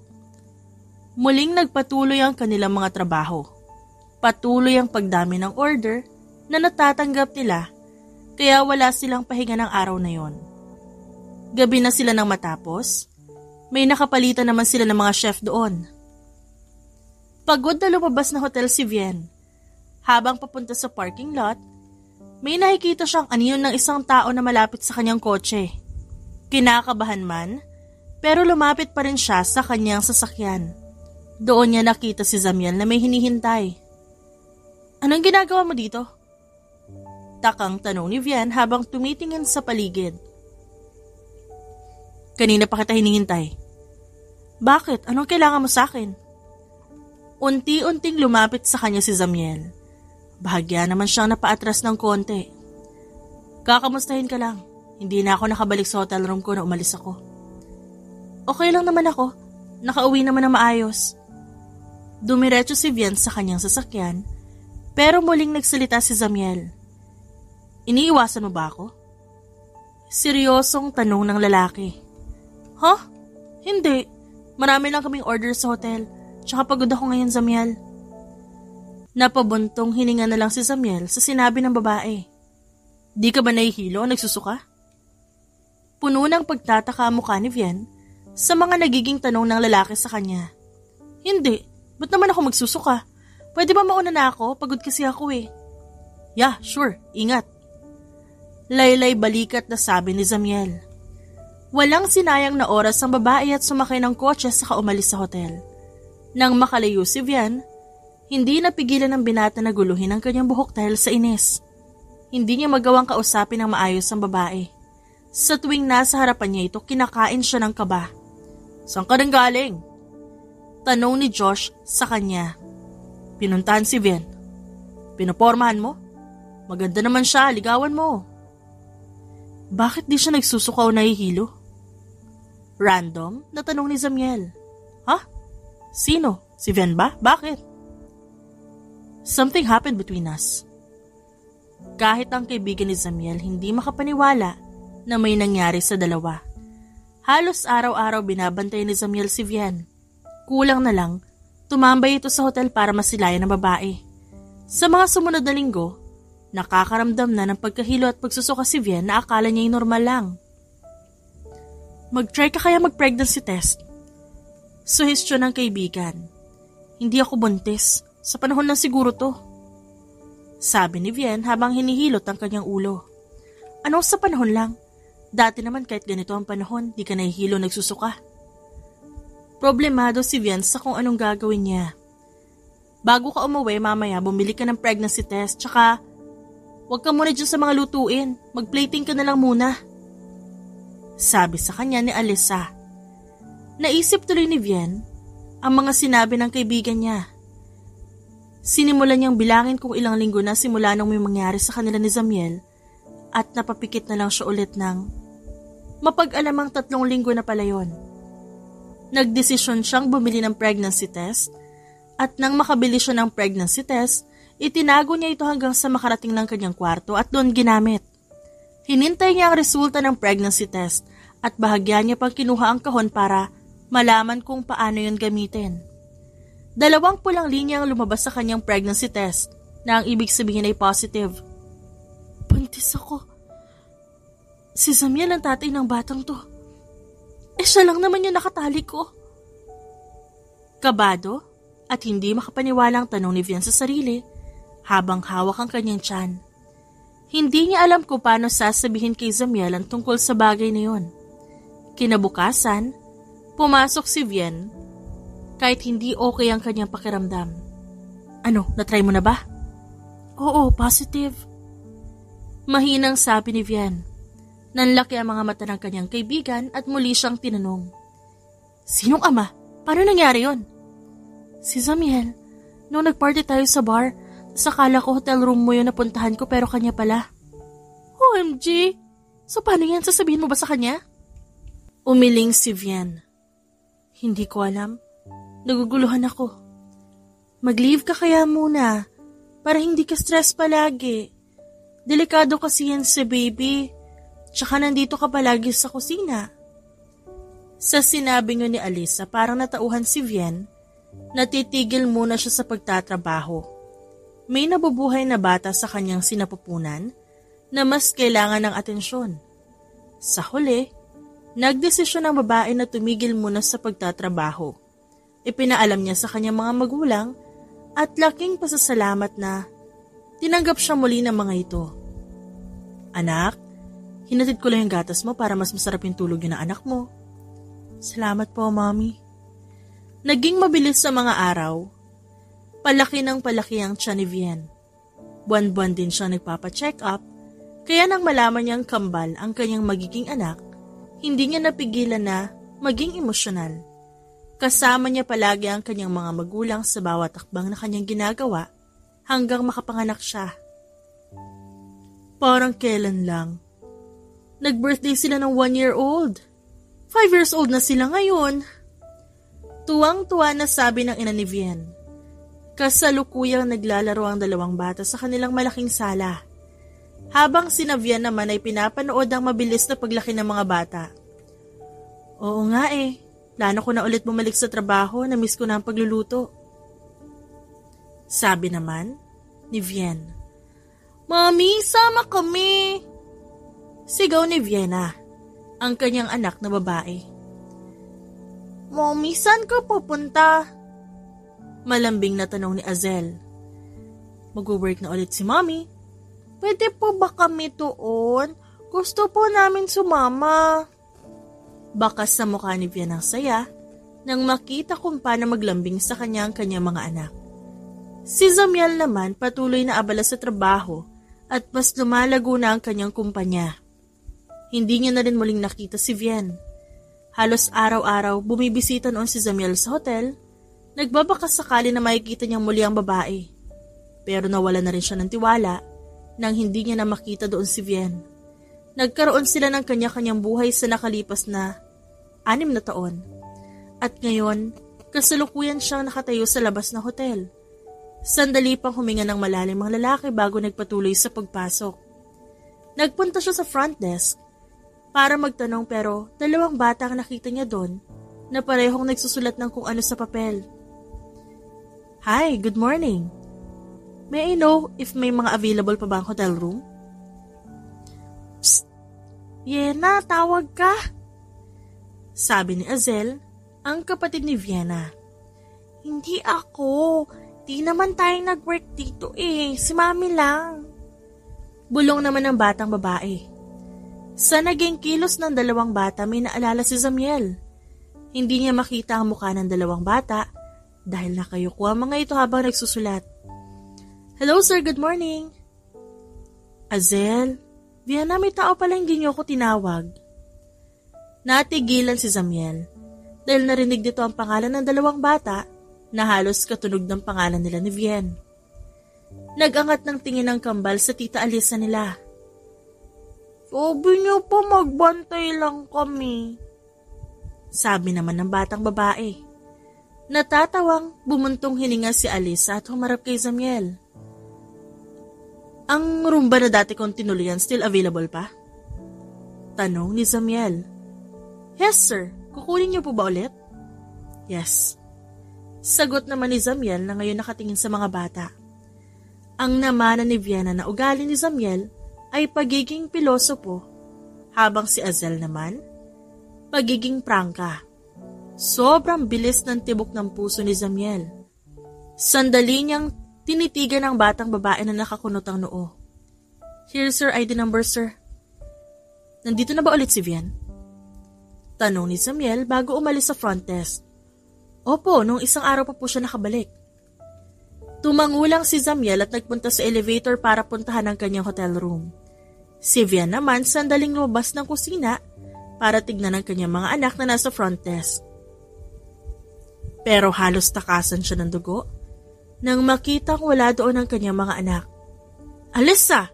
Muling nagpatuloy ang kanilang mga trabaho. Patuloy ang pagdami ng order na natatanggap nila kaya wala silang pahinga ng araw na yon. Gabi na sila nang matapos, may nakapalitan naman sila ng mga chef doon. Pagod na lumabas na hotel si Vian. Habang papunta sa parking lot, may nakikita siyang anino ng isang tao na malapit sa kanyang kotse. Kinakabahan man, pero lumapit pa rin siya sa kanyang sasakyan. Doon niya nakita si Zamiel na may hinihintay. Anong ginagawa mo dito? Takang tanong ni Vian habang tumitingin sa paligid. Kanina pa kita hinihintay. Bakit? Anong kailangan mo sa akin? Unti-unting lumapit sa kanya si Zamiel. Bahagya naman siyang napaatras ng konti. Kakamustahin ka lang. Hindi na ako nakabalik sa hotel room ko na umalis ako. Okay lang naman ako. Nakauwi naman ng maayos. Dumiretso si Vian sa kanyang sasakyan, pero muling nagsalita si Zamiel. Iniiwasan mo ba ako? Seryosong tanong ng lalaki. Huh? Hindi. Marami lang kaming order sa hotel. Tsaka pagod ako ngayon, Zamiel. Napabuntong hininga na lang si Zamiel sa sinabi ng babae. Di ka ba nahihilo o nagsusuka? Puno ng pagtataka ang mukha ni Vian sa mga nagiging tanong ng lalaki sa kanya. Hindi. Ba't naman ako magsusuka? Pwede ba mauna na ako? Pagod kasi ako eh. Yeah, sure. Ingat. Laylay balikat na sabi ni Zamiel. Walang sinayang na oras ang babae at sumakay ng kotse saka umalis sa hotel. Nang makalayo si Vian, hindi napigilan ng binata na guluhin ang kanyang buhok dahil sa inis. Hindi niya magawang kausapin ng maayos ang babae. Sa tuwing nasa harapan niya ito, kinakain siya ng kaba. Saan ka nang galing? Tanong ni Josh sa kanya. Pinuntahan si Vian. Pinopormahan mo? Maganda naman siya, ligawan mo. Bakit di siya nagsusuka o nahihilo? Random na tanong ni Zamiel. Ha? Sino? Si Vian ba? Bakit? Something happened between us. Kahit ang kaibigan ni Zamiel hindi makapaniwala na may nangyari sa dalawa. Halos araw-araw binabantay ni Zamiel si Vian. Kulang na lang, tumambay ito sa hotel para masilayan ng babae. Sa mga sumunod na linggo, nakakaramdam na ng pagkahilo at pagsusuka si Vian na akala niya'y normal lang. Mag-try ka kaya mag-pregnancy test? Suhestyon ng kaibigan. Hindi ako buntis. Sa panahon na siguro to. Sabi ni Vian habang hinihilot ang kanyang ulo. Ano sa panahon lang? Dati naman kahit ganito ang panahon, di ka nahihilo nagsusuka. Problemado si Vian sa kung anong gagawin niya. Bago ka umuwi mamaya, bumili ka ng pregnancy test, tsaka huwag ka muna dyan sa mga lutuin, mag-plating ka na lang muna. Sabi sa kanya ni Alyssa. Naisip tuloy ni Vian ang mga sinabi ng kaibigan niya. Sinimulan niyang bilangin kung ilang linggo na simula nung may mangyari sa kanila ni Zamiel at napapikit na lang siya ulit ng mapag-alamang 3 linggo na pala yon. Nagdesisyon siyang bumili ng pregnancy test at nang makabili siya ng pregnancy test, itinago niya ito hanggang sa makarating ng kanyang kwarto at doon ginamit. Hinintay niya ang resulta ng pregnancy test at bahagya niya pang kinuha ang kahon para malaman kung paano yun gamitin. 2 pulang linya ang lumabas sa kanyang pregnancy test na ang ibig sabihin ay positive. Buntis ako. Si Zamiel ang tatay ng batang to. Siya lang naman yung nakatali ko. Kabado at hindi makapaniwalang tanong ni Vian sa sarili habang hawak ang kanyang tiyan. Hindi niya alam kung paano sasabihin kay Zamiel ang tungkol sa bagay na yun. Kinabukasan, pumasok si Vian kahit hindi okay ang kanyang pakiramdam. Ano, natry mo na ba? Oo, positive. Mahinang sabi ni Vian. Nanlaki ang mga mata ng kanyang kaibigan at muli siyang tinanong. Sinong ama? Paano nangyari yon? Si Zamiel. Nung nagparty tayo sa bar, sakala ko hotel room mo yun napuntahan ko pero kanya pala. OMG! So paano yan? Sasabihin mo ba sa kanya? Umiling si Vian. Hindi ko alam. Naguguluhan ako. Mag-leave ka kaya muna para hindi ka stress palagi. Delikado kasi yan si baby. Tsaka nandito ka palagi sa kusina. Sa sinabi nyo ni Alisa, parang natauhan si Vian, natitigil muna siya sa pagtatrabaho. May nabubuhay na bata sa kanyang sinapupunan na mas kailangan ng atensyon. Sa huli, nagdesisyon ang babae na tumigil muna sa pagtatrabaho. Ipinaalam niya sa kanyang mga magulang at laking pasasalamat na tinanggap siya muli ng mga ito. Anak, hinatid ko lang yung gatas mo para mas masarap yung tulog yun ng anak mo. Salamat po, Mommy. Naging mabilis sa mga araw. Palaki ng palaki ang tiyan ni Vian. Buwan-buwan din siya nagpapa-check up, kaya nang malaman niyang kambal ang kanyang magiging anak, hindi niya napigilan na maging emosyonal. Kasama niya palagi ang kanyang mga magulang sa bawat akbang na kanyang ginagawa hanggang makapanganak siya. Parang kailan lang. Nag-birthday sila ng 1-year-old. 5 years old na sila ngayon. Tuwang-tuwa na sabi ng ina ni Vian. Kasalukuyang naglalaro ang 2 bata sa kanilang malaking sala. Habang sina Vian naman ay pinapanood ang mabilis na paglaki ng mga bata. Oo nga eh. Plano ko na ulit bumalik sa trabaho, na-miss ko na ang pagluluto. Sabi naman ni Vian. Mommy, sama kami! Sigaw ni Vienna, ang kanyang anak na babae. Mommy, saan ka pupunta? Malambing na tanong ni Azel. Mag-work na ulit si Mommy. Pwede po ba kami doon? Gusto po namin sumama. Bakas sa mukha ni Vienna ang saya nang makita kung paano maglambing sa kanyang mga anak. Si Zamiel naman patuloy na abala sa trabaho at mas lumalago na ang kanyang kumpanya. Hindi niya na rin muling nakita si Vian. Halos araw-araw bumibisita noon si Zamiel sa hotel, nagbabakas sakali na makikita niyang muli ang babae. Pero nawala na rin siya ng tiwala nang hindi niya na makita doon si Vian. Nagkaroon sila ng kanya-kanyang buhay sa nakalipas na 6 na taon. At ngayon, kasalukuyan siyang nakatayo sa labas ng hotel. Sandali pang huminga ng malalim ang lalaki bago nagpatuloy sa pagpasok. Nagpunta siya sa front desk para magtanong pero 2 bata ang nakita niya doon na parehong nagsusulat ng kung ano sa papel. Hi, good morning. May I know if may mga available pa bang hotel room? Psst! Vienna, tawag ka! Sabi ni Azel, ang kapatid ni Vienna. Hindi ako. Di naman tayo nag-work dito eh. Si Mami lang. Bulong naman ng batang babae. Sa naging kilos ng 2 bata may naalala si Zamiel. Hindi niya makita ang mukha ng 2 bata dahil nakayuko ang mga ito habang nagsusulat. Hello sir, good morning. Azel, Vienna, may tao pala hindi niyo ako tinawag. Natigilan si Zamiel dahil narinig dito ang pangalan ng 2 bata na halos katunog ng pangalan nila ni Vian. Nag-angat ng tingin ng kambal sa tita Alisa nila. Sabi niyo po magbantay lang kami. Sabi naman ng batang babae. Natatawang bumuntong hininga si Alisa at humarap kay Zamiel. Ang room ba na dati kong tinuluyan still available pa? Tanong ni Zamiel. Yes sir, kukunin niyo po ba ulit? Yes. Sagot naman ni Zamiel na ngayon nakatingin sa mga bata. Ang namana ni Vienna na ugali ni Zamiel ay pagiging pilosopo, habang si Azel naman, pagiging prangka. Sobrang bilis ng tibok ng puso ni Zamiel. Sandali niyang tinitigan ang batang babae na nakakunot ang noo. Here's your ID number, sir. Nandito na ba ulit si Vien? Tanong ni Zamiel bago umalis sa front desk. Opo, nung isang araw pa po siya nakabalik. Tumangulang si Zamiel at nagpunta sa elevator para puntahan ang kanyang hotel room. Si Vien naman sandaling lumabas ng kusina para tignan ang kanyang mga anak na nasa front desk. Pero halos takasan siya ng dugo nang makitang wala doon ang kanyang mga anak. Alisa,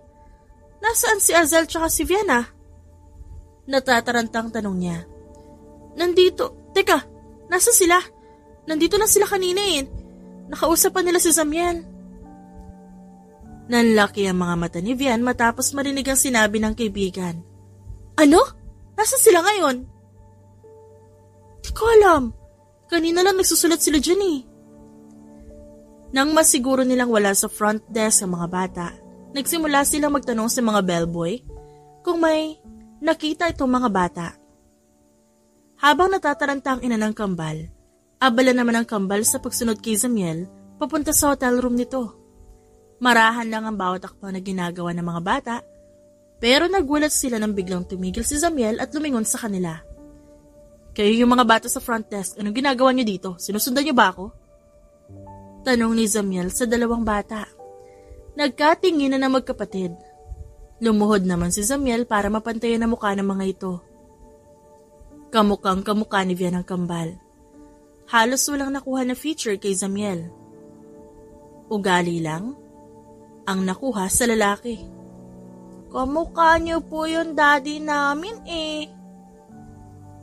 nasaan si Azel tsaka si Vienna? Natatarantang tanong niya. Nandito. Teka, nasa sila? Nandito lang sila kanina eh. Nakausap pa nila si Zamiel. Nanlaki ang mga mata ni Vien matapos marinig ang sinabi ng kaibigan. Ano? Nasa sila ngayon? Di ko alam. Kanina lang nagsusulat sila dyan eh. Nang masiguro nilang wala sa front desk ang mga bata, nagsimula silang magtanong sa mga bellboy kung may nakita itong mga bata. Habang natataranta ang ina ng kambal, abala naman ang kambal sa pagsunod kay Zamiel papunta sa hotel room nito. Marahan lang ang bawat akbang na ginagawa ng mga bata, pero nagulat sila nang biglang tumigil si Zamiel at lumingon sa kanila. Kayo yung mga bata sa front desk, anong ginagawa niyo dito? Sinusundan niyo ba ako? Tanong ni Zamiel sa dalawang bata. Nagkatingin na magkapatid. Lumuhod naman si Zamiel para mapantayan ang mukha ng mga ito. Kamukang kamukha ni Vien ang kambal. Halos walang nakuha na feature kay Zamiel. Ugali lang ang nakuha sa lalaki. Kamukha niyo po yung daddy namin eh.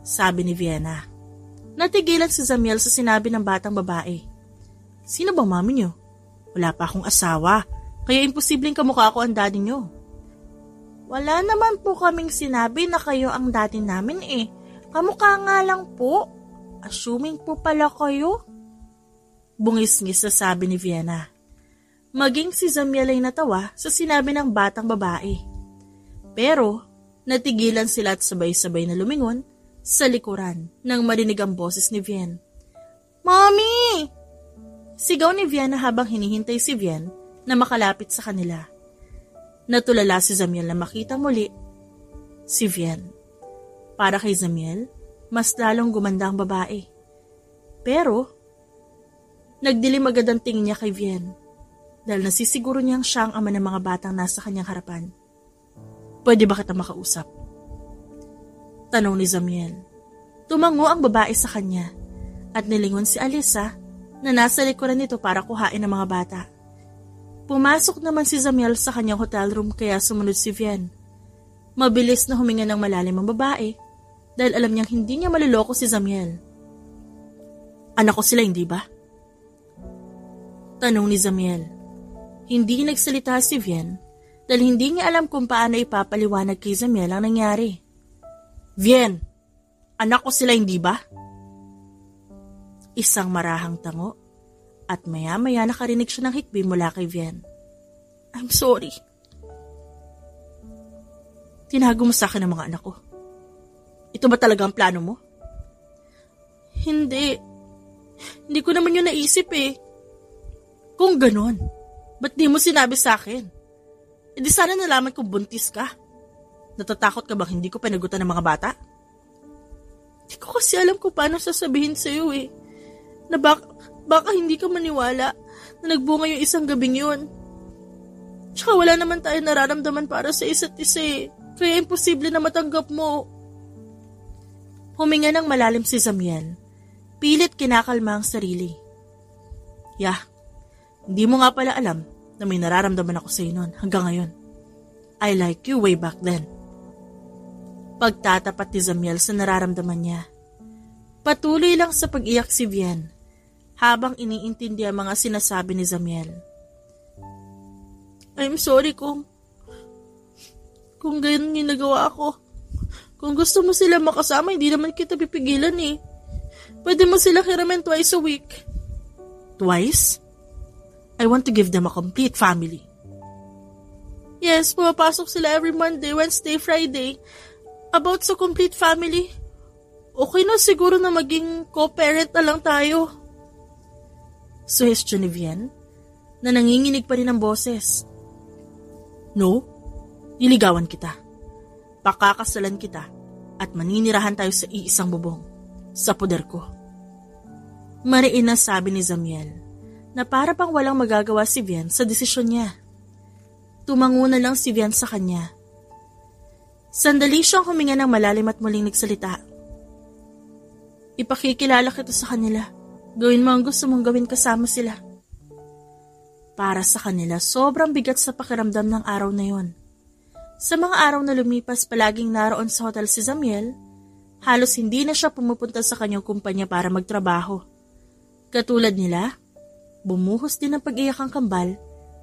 Sabi ni Vienna. Natigilan si Zamiel sa sinabi ng batang babae. Sino bang mami niyo? Wala pa akong asawa, kaya imposibleng kamukha ko ang daddy niyo. Wala naman po kaming sinabi na kayo ang daddy namin eh. Kamukha nga lang po. Assuming po pala kayo. Bungis-ngis sa sabi ni Vienna. Maging si Zamiel ay natawa sa sinabi ng batang babae. Pero natigilan sila at sabay-sabay na lumingon sa likuran nang marinig ang boses ni Vien. Mommy! Sigaw ni Vienna habang hinihintay si Vien na makalapit sa kanila. Natulala si Zamiel na makita muli si Vien. Para kay Zamiel, mas lalong gumanda ang babae. Pero nagdilim agad ang tingin niya kay Vien dahil nasisiguro niyang siya ang ama ng mga batang nasa kanyang harapan. Pwede ba kita makausap? Tanong ni Zamiel. Tumango ang babae sa kanya at nilingon si Alisa na nasa likuran nito para kuhain ang mga bata. Pumasok naman si Zamiel sa kanyang hotel room kaya sumunod si Vien. Mabilis na huminga ng malalim ang babae dahil alam niyang hindi niya maluloko si Zamiel. Anak ko sila, hindi ba? Tanong ni Zamiel. Hindi nagsalita si Vien dahil hindi niya alam kung paano ipapaliwanag kay Zamiel ang nangyari. Vien, anak ko sila, hindi ba? Isang marahang tango at maya-maya nakarinig siya ng hikbi mula kay Vien. I'm sorry. Tinago mo sa akin ang mga anak ko. Ito ba talaga ang plano mo? Hindi. Hindi ko naman yun naisip eh. Kung ganon, ba't di mo sinabi sa akin? E di sana nalaman kong buntis ka. Natatakot ka bang hindi ko panagutan ng mga bata? Di ko kasi alam kung paano sasabihin sa'yo eh. Na baka hindi ka maniwala na nagbunga yung isang gabing yun. Tsaka wala naman tayo nararamdaman para sa isa't isa eh. Kaya imposible na matanggap mo. Huminga ng malalim si Zamiel. Pilit kinakalma ang sarili. Yah, hindi mo nga pala alam na may nararamdaman ako sa'yo noon hanggang ngayon. I like you way back then. Pagtatapat ni Zamiel sa nararamdaman niya. Patuloy lang sa pag-iyak si Vian habang iniintindi ang mga sinasabi ni Zamiel. I'm sorry kung ganyan yung nagawa ko. Kung gusto mo sila makasama, hindi naman kita pipigilan eh. Pwede mo sila hiramin twice a week. Twice? I want to give them a complete family. Yes, pumapasok sila every Monday, Wednesday, Friday. About sa complete family, okay na siguro na maging co-parent na lang tayo. Suhestyon ni Vian, na nanginginig pa rin ang boses. No, niligawan kita. Pakakasalan kita at maninirahan tayo sa iisang bubong, sa poder ko. Mariin na sabi ni Zamiel, na para pang walang magagawa si Vian sa desisyon niya. Tumango na lang si Vian sa kanya. Sandali siyang huminga ng malalim at muling nagsalita. Ipakikilala kita sa kanila. Gawin mo ang gusto mong gawin kasama sila. Para sa kanila, sobrang bigat sa pakiramdam ng araw na yon. Sa mga araw na lumipas palaging naroon sa hotel si Zamiel, halos hindi na siya pumupunta sa kanyang kumpanya para magtrabaho. Katulad nila, bumuhos din ang pag-iyak ang kambal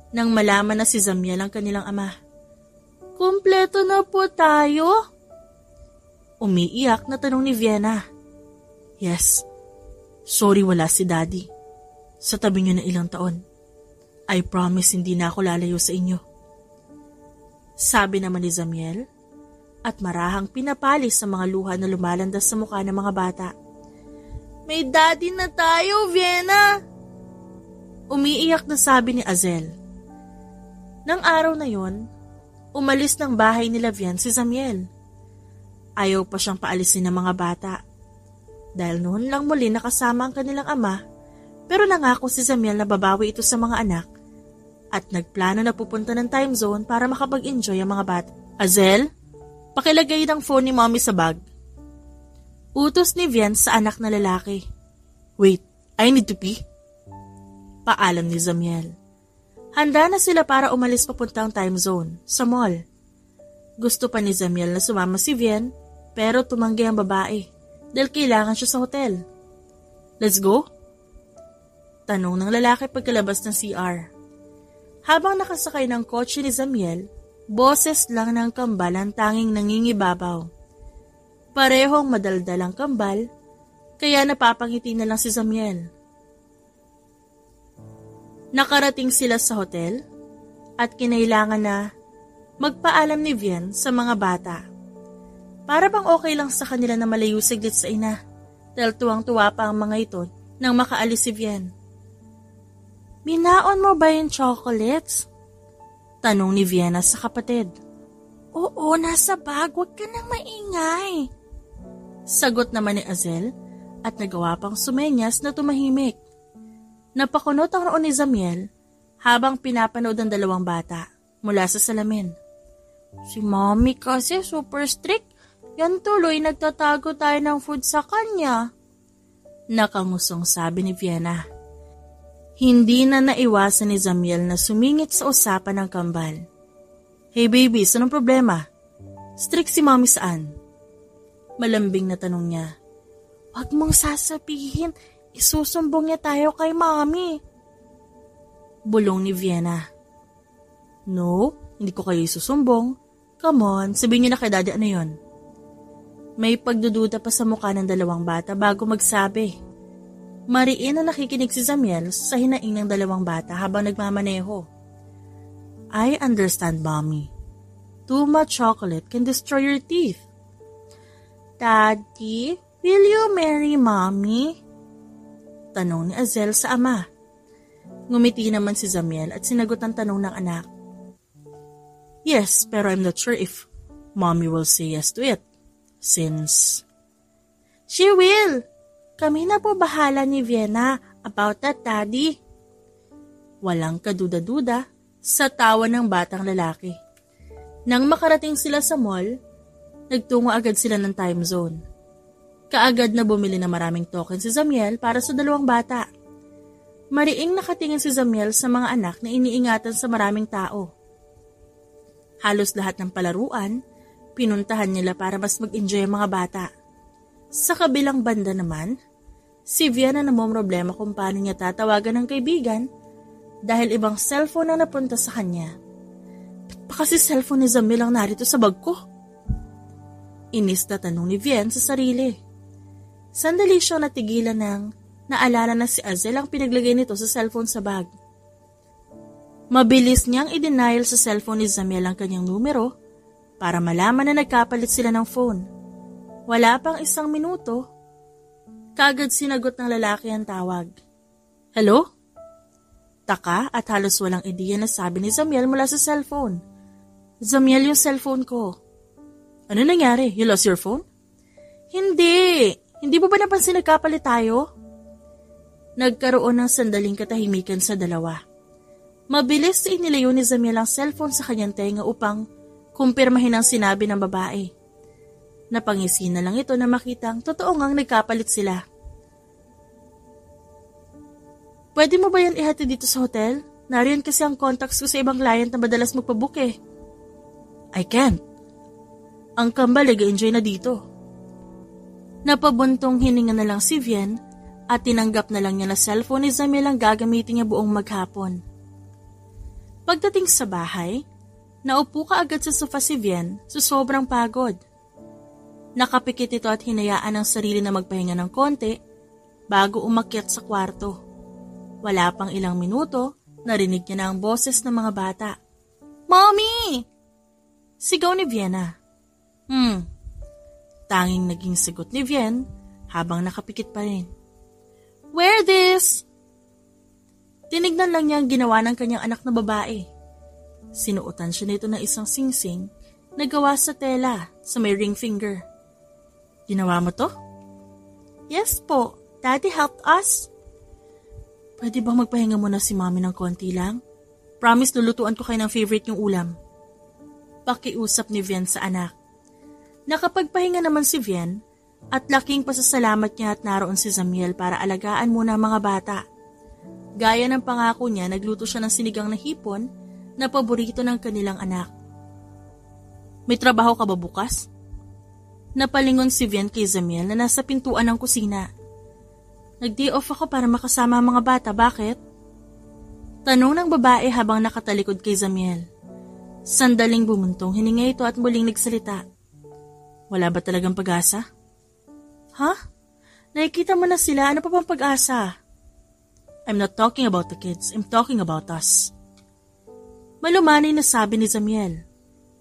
nang malaman na si Zamiel ang kanilang ama. Kumpleto na po tayo? Umiiyak na tanong ni Vienna. Yes. Sorry wala si Daddy. Sa tabi niyo na ilang taon. I promise hindi na ako lalayo sa inyo. Sabi naman ni Zamiel at marahang pinapalis sa mga luha na lumalandas sa mukha ng mga bata. May daddy na tayo, Vienna! Umiiyak na sabi ni Azel. Nang araw na yon, umalis ng bahay nila Vian si Zamiel. Ayaw pa siyang paalisin ng mga bata. Dahil noon lang muli nakasama ang kanilang ama, pero nangako si Zamiel na babawi ito sa mga anak at nagplano na pupunta ng time zone para makapag-enjoy ang mga bata. Azel, pakilagay ng phone ni Mommy sa bag. Utos ni Vian sa anak na lalaki. Wait, I need to pee. Paalam ni Zamiel. Handa na sila para umalis papuntang time zone, sa mall. Gusto pa ni Zamiel na sumama si Vian, pero tumanggi ang babae dahil kailangan siya sa hotel. Let's go? Tanong ng lalaki pagkalabas ng CR. Habang nakasakay ng kotse ni Zamiel, boses lang ng kambal ang tanging nangingibabaw. Parehong madaldal ang kambal, kaya napapangiti na lang si Zamiel. Nakarating sila sa hotel at kinailangan na magpaalam ni Vian sa mga bata. Para bang okay lang sa kanila na malayo saglit sa ina dahil tuwang-tuwa pa ang mga ito nang makaalis si Vian. Minaon mo ba yung chocolates? Tanong ni Vienna sa kapatid. Oo, nasa bag. Huwag ka nang maingay. Sagot naman ni Azel at nagawa pang sumenyas na tumahimik. Napakunot ang roon ni Zamiel habang pinapanood ang dalawang bata mula sa salamin. Si Mommy kasi super strict. Yan tuloy nagtatago tayo ng food sa kanya. Nakangusong sabi ni Vienna. Hindi na naiwasan ni Zamiel na sumingit sa usapan ng kambal. Hey babies, anong problema? Strict si Mommy saan? Malambing na tanong niya. Huwag mong sasabihin, isusumbong niya tayo kay Mommy. Bulong ni Vienna. No, hindi ko kayo isusumbong. Come on, sabihin niyo na kay Daddy ano yon. May pagdududa pa sa mukha ng dalawang bata bago magsabi. Mariin na nakikinig si Zamiel sa hinaing ng dalawang bata habang nagmamaneho. I understand, Mommy. Too much chocolate can destroy your teeth. Daddy, will you marry Mommy? Tanong ni Azel sa ama. Ngumiti naman si Zamiel at sinagot ang tanong ng anak. Yes, pero I'm not sure if Mommy will say yes to it. Since she will. Kami na po bahala ni Vienna about that, Daddy. Walang kaduda-duda sa tawa ng batang lalaki. Nang makarating sila sa mall, nagtungo agad sila ng time zone. Kaagad na bumili na maraming token si Zamiel para sa dalawang bata. Mariing nakatingin si Zamiel sa mga anak na iniingatan sa maraming tao. Halos lahat ng palaruan, Pinuntahan nila para mas mag-enjoy ang mga bata. Sa kabilang banda naman, si Vienna namomroblema kung paano niya tatawagan ng kaibigan dahil ibang cellphone ang napunta sa kanya. Ba't pa kasi cellphone ni Zamil ang narito sa bag ko? Inis na tanong ni Vien sa sarili. Sandali siyang natigilan ng naalala na si Azel ang pinaglagay nito sa cellphone sa bag. Mabilis niyang i-denial sa cellphone ni Zamil ang kanyang numero para malaman na nagkapalit sila ng phone. Wala pang 1 minuto, kaagad sinagot ng lalaki ang tawag. Hello? Taka at halos walang ideya na sabi ni Zamiel mula sa cellphone. Zamiel, yung cellphone ko. Ano nangyari? You lost your phone? Hindi. Hindi mo ba napansin nagkapalit tayo? Nagkaroon ng sandaling katahimikan sa dalawa. Mabilis inilayo ni Zamiel ang cellphone sa kanyang tenga upang kumpirmahin ang sinabi ng babae. Napangisi na lang ito na makitang totoo ngang nagkapalit sila. Pwede mo ba yan ihatid dito sa hotel? Nariyan kasi ang contacts ko sa ibang client na madalas magpabook eh. I can't. Ang kambal nag-enjoy na dito. Napabuntong hininga na lang si Vien at tinanggap na lang niya na cellphone ni Zamil ang gagamitin niya buong maghapon. Pagdating sa bahay, naupo ka agad sa sofa si Vien sa sobrang pagod. Nakapikit ito at hinayaan ang sarili na magpahinga ng konti bago umakyat sa kwarto. Wala pang ilang minuto, narinig niya na ang boses ng mga bata. Mommy! Sigaw ni Vienna. Tanging naging sagot ni Vien habang nakapikit pa rin. Wear this! Tinignan lang niya ang ginawa ng kanyang anak na babae. Sinuotan siya nito ng isang singsing na gawa sa tela sa may ring finger. Ginawa mo to? Yes po. Daddy helped us. Pwede bang magpahinga muna si Mommy ng konti lang? Promise lulutuan ko kayo ng favorite niyong ulam. Pakiusap ni Vien sa anak. Nakapagpahinga naman si Vien at laking pasasalamat niya at naroon si Zamiel para alagaan muna ang mga bata. Gaya ng pangako niya, nagluto siya ng sinigang na hipon na paborito ng kanilang anak. May trabaho ka ba bukas? Napalingon si Vien kay Zamiel na nasa pintuan ng kusina. Nag-day off ako para makasama ang mga bata, bakit? Tanong ng babae habang nakatalikod kay Zamiel. Sandaling bumuntong hininga ito at muling nagsalita. Wala ba talagang pag-asa? Ha? Nakikita mo na sila, ano pa bang pag-asa? I'm not talking about the kids, I'm talking about us. Malumanay na sabi ni Zamiel.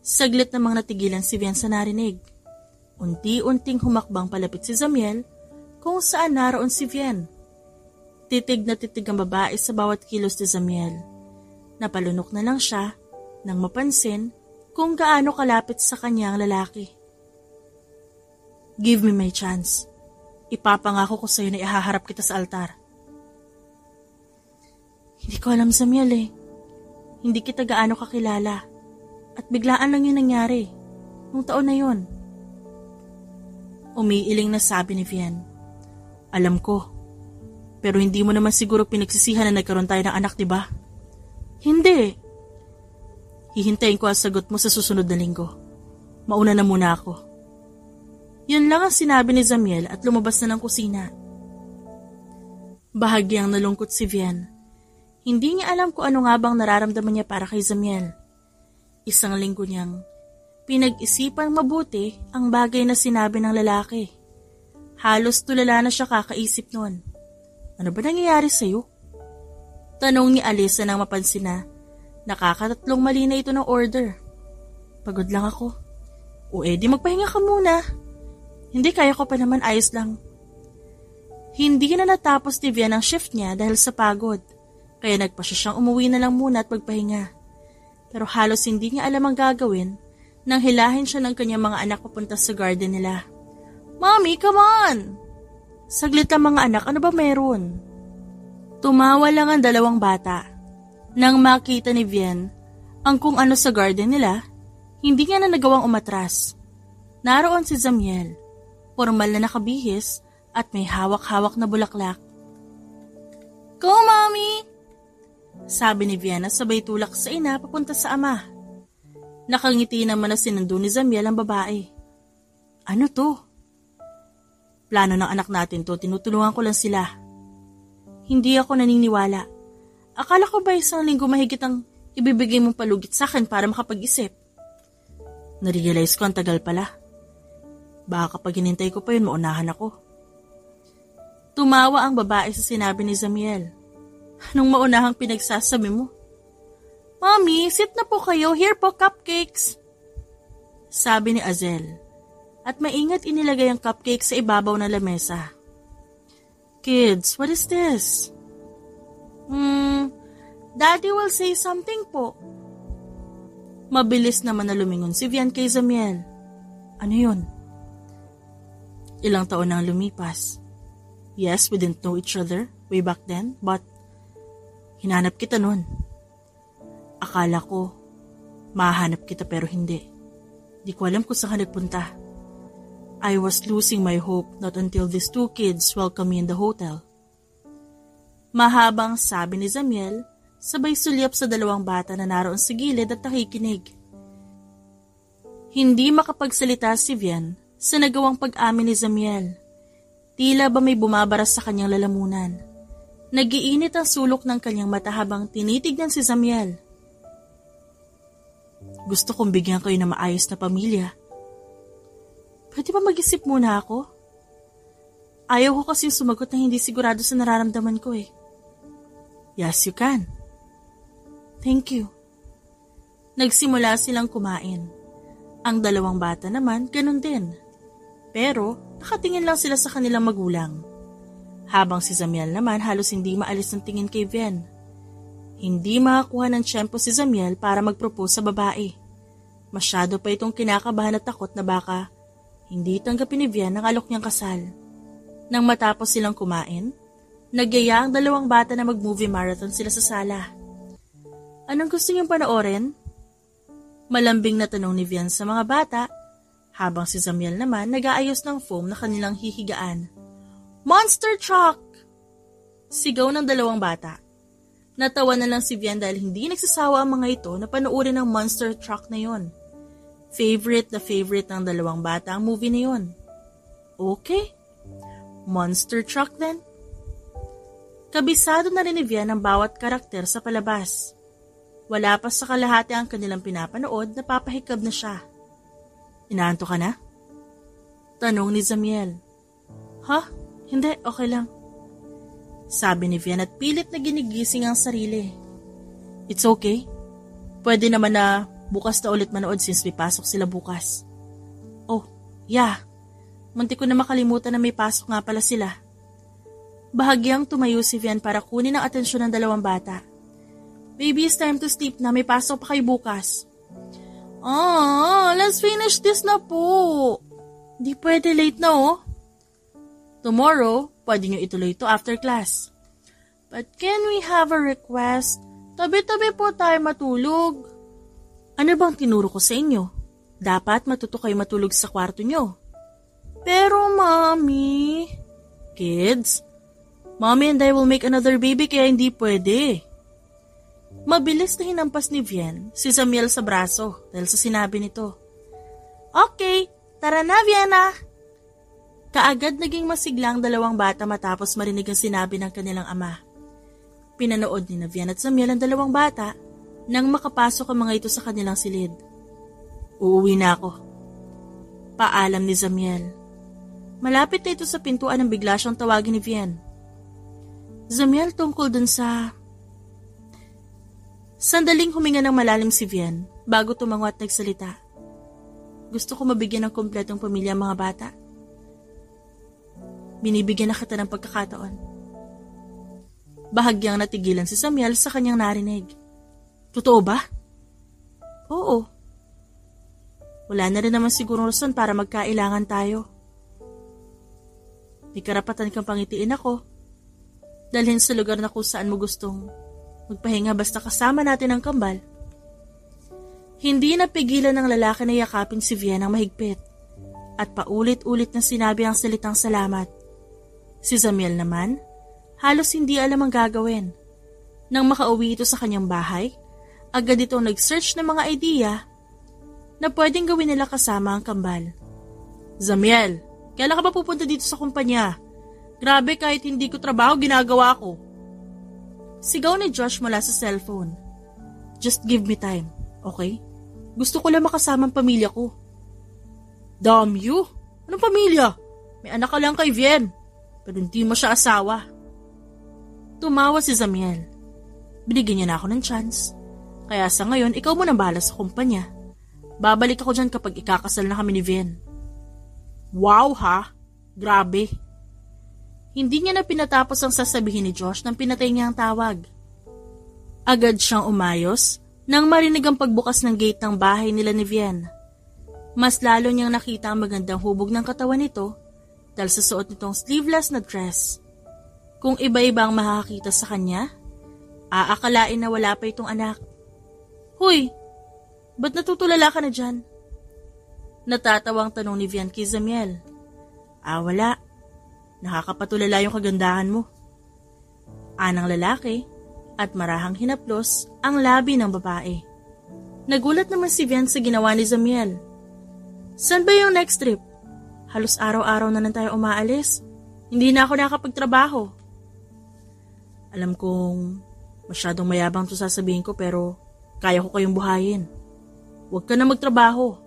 Saglit namang natigilan si Vien sa narinig. Unti-unting humakbang palapit si Zamiel kung saan naroon si Vien. Titig na titig ang babae sa bawat kilos ni Zamiel. Napalunok na lang siya nang mapansin kung gaano kalapit sa kanya ang lalaki. Give me my chance. Ipapangako ko sa'yo na ihaharap kita sa altar. Hindi ko alam, Zamiel eh. Hindi kita gaano kakilala. At biglaan lang yun nangyari. Nung taon na yun. Umiiling na sabi ni Vien. Alam ko. Pero hindi mo naman siguro pinagsisihan na nagkaroon tayo ng anak, diba? Hindi. Hihintayin ko ang sagot mo sa susunod na linggo. Mauna na muna ako. Yun lang ang sinabi ni Zamiel at lumabas na ng kusina. Bahagyang nalungkot si Vien. Hindi niya alam kung ano nga bang nararamdaman niya para kay Zamiel. Isang linggo niyang pinag-isipang mabuti ang bagay na sinabi ng lalaki. Halos tulala na siya kakaisip noon. Ano ba nangyayari sa'yo? Tanong ni Alisa nang mapansin na nakakatatlong mali na ito ng order. Pagod lang ako. O edi magpahinga ka muna. Hindi, kaya ko pa naman, ayos lang. Hindi na natapos ni Vien ang shift niya dahil sa pagod. Kaya nagpasya siyang umuwi na lang muna at magpahinga. Pero halos hindi niya alam ang gagawin nang hilahin siya ng kanyang mga anak papunta sa garden nila. Mommy, come on! Saglit lang mga anak, ano ba meron? Tumawa lang ang dalawang bata. Nang makita ni Vien ang kung ano sa garden nila, hindi niya na nagawang umatras. Naroon si Zamiel, formal na nakabihis at may hawak-hawak na bulaklak. Go, Mommy! Sabi ni Vienna sabay tulak sa ina papunta sa ama. Nakangiti naman na sinundo ni Zamiel ang babae. Ano to? Plano ng anak natin to, tinutulungan ko lang sila. Hindi ako naniniwala. Akala ko ba isang linggo mahigit ang ibibigay mong palugit sa akin para makapag-isip? Narealize ko ang tagal pala. Baka kapag hinintay ko pa yun, maunahan ako. Tumawa ang babae sa sinabi ni Zamiel. Anong maunahang pinagsasabi mo? Mommy, sit na po kayo. Here po, cupcakes. Sabi ni Azel. At maingat inilagay ang cupcake sa ibabaw ng lamesa. Kids, what is this? Daddy will say something po. Mabilis naman na lumingon si Vian kay Zamiel. Ano yun? Ilang taon nang lumipas. Yes, we didn't know each other way back then, but hinanap kita nun. Akala ko, mahanap kita pero hindi. Di ko alam kung saan ka nagpunta. I was losing my hope not until these two kids welcomed me in the hotel. Mahabang sabi ni Zamiel, sabay sulyap sa dalawang bata na naroon sa gilid at nakikinig. Hindi makapagsalita si Vian sa nagawang pag-amin ni Zamiel. Tila ba may bumabaras sa kanyang lalamunan. Nagiinit ang sulok ng kanyang mata habang tinitignan si Zamiel. Gusto kong bigyan kayo ng maayos na pamilya. Pwede ba mag-isip muna ako? Ayaw ko kasing sumagot na hindi sigurado sa nararamdaman ko eh. Yes, you can. Thank you. Nagsimula silang kumain. Ang dalawang bata naman, ganun din. Pero, nakatingin lang sila sa kanilang magulang. Habang si Zamiel naman halos hindi maalis ng tingin kay Vian. Hindi makakuha ng tiyempo si Zamiel para mag-propose sa babae. Masyado pa itong kinakabahan at takot na baka hindi tanggapin ni Vian ang alok niyang kasal. Nang matapos silang kumain, nagyaya ang dalawang bata na mag-movie marathon sila sa sala. Anong gusto niyong panoorin? Malambing na tanong ni Vian sa mga bata, habang si Zamiel naman nag-aayos ng foam na kanilang hihigaan. Monster Truck! Sigaw ng dalawang bata. Natawa na lang si Vian dahil hindi nagsasawa ang mga ito na panoorin ang Monster Truck na yon. Favorite na favorite ng dalawang bata ang movie na yon. Okay, Monster Truck then. Kabisado na rin ni Vian ang bawat karakter sa palabas. Wala pa sa kalahati ang kanilang pinapanood na papahikab na siya. Inaanto ka na? Tanong ni Zamiel. Ha? Hindi, okay lang. Sabi ni Vian at pilit na ginigising ang sarili. It's okay. Pwede naman na bukas na ulit manood since may pasok sila bukas. Oh, yeah. Munti ko na makalimutan na may pasok nga pala sila. Bahagyang tumayo si Vian para kunin ang atensyon ng dalawang bata. Baby, it's time to sleep na. May pasok pa kayo bukas. Let's finish this na po. Di pwede, late na oh. Tomorrow, pwede nyo ituloy ito after class. But can we have a request? Tabi-tabi po tayo matulog. Ano bang tinuro ko sa inyo? Dapat matuto kayo matulog sa kwarto nyo. Pero, Mommy... Kids, Mommy and I will make another baby kaya hindi pwede. Mabilis na hinampas ni Vian si Zamiel sa braso dahil sa sinabi nito. Okay, tara na Viana! Kaagad naging masigla ang dalawang bata matapos marinig ang sinabi ng kanilang ama. Pinanood ni Vian at Zamiel ang dalawang bata nang makapasok ang mga ito sa kanilang silid. Uuwi na ako. Paalam ni Zamiel. Malapit na ito sa pintuan nang bigla siyang tawagin ni Vian. Zamiel, tungkol dun sa... Sandaling huminga ng malalim si Vian bago tumango at nagsalita. Gusto ko mabigyan ng kumpletong pamilya ang mga bata. Binibigyan na kita ng pagkakataon. Bahagyang natigilan si Zamiel sa kanyang narinig. Totoo ba? Oo. Wala na rin naman siguro rason para magkailangan tayo. May karapatan kang pangitiin ako. Dalhin sa lugar na kung saan mo gustong magpahinga basta kasama natin ang kambal. Hindi napigilan ng lalaki na yakapin si Vian ng mahigpit at paulit-ulit na sinabi ang salitang salamat. Si Zamiel naman, halos hindi alam ang gagawin. Nang makauwi ito sa kanyang bahay, agad itong nag-search ng mga idea na pwedeng gawin nila kasama ang kambal. Zamiel, kailan ka ba pupunta dito sa kumpanya? Grabe, kahit hindi ko trabaho, ginagawa ko. Sigaw ni Josh mula sa cellphone. Just give me time, okay? Gusto ko lang makasama ang pamilya ko. Damn you! Anong pamilya? May anak ka lang kay Vien, pero hindi mo siya asawa. Tumawa si Zamiel. Binigyan niya na ako ng chance. Kaya sa ngayon, ikaw mo nang bahala sa kumpanya. Babalik ako dyan kapag ikakasal na kami ni Vien. Wow ha! Grabe! Hindi niya na pinatapos ang sasabihin ni Josh nang pinatay niya ang tawag. Agad siyang umayos nang marinig ang pagbukas ng gate ng bahay nila ni Vien. Mas lalo niyang nakita ang magandang hubog ng katawan nito dahil sa suot nitong sleeveless na dress. Kung iba-iba ang makakita sa kanya, aakalain na wala pa itong anak. Hoy, ba't natutulala ka na dyan? Natatawang tanong ni Vien kay Zamiel. Wala. Nakakapatulala yung kagandahan mo. Anang lalaki at marahang hinaplos ang labi ng babae. Nagulat naman si Vien sa ginawa ni Zamiel. Saan ba yung next trip? Halos araw-araw na lang tayo umaalis. Hindi na ako nakapagtrabaho. Alam kong masyadong mayabang to sasabihin ko pero kaya ko kayong buhayin. Huwag ka na magtrabaho.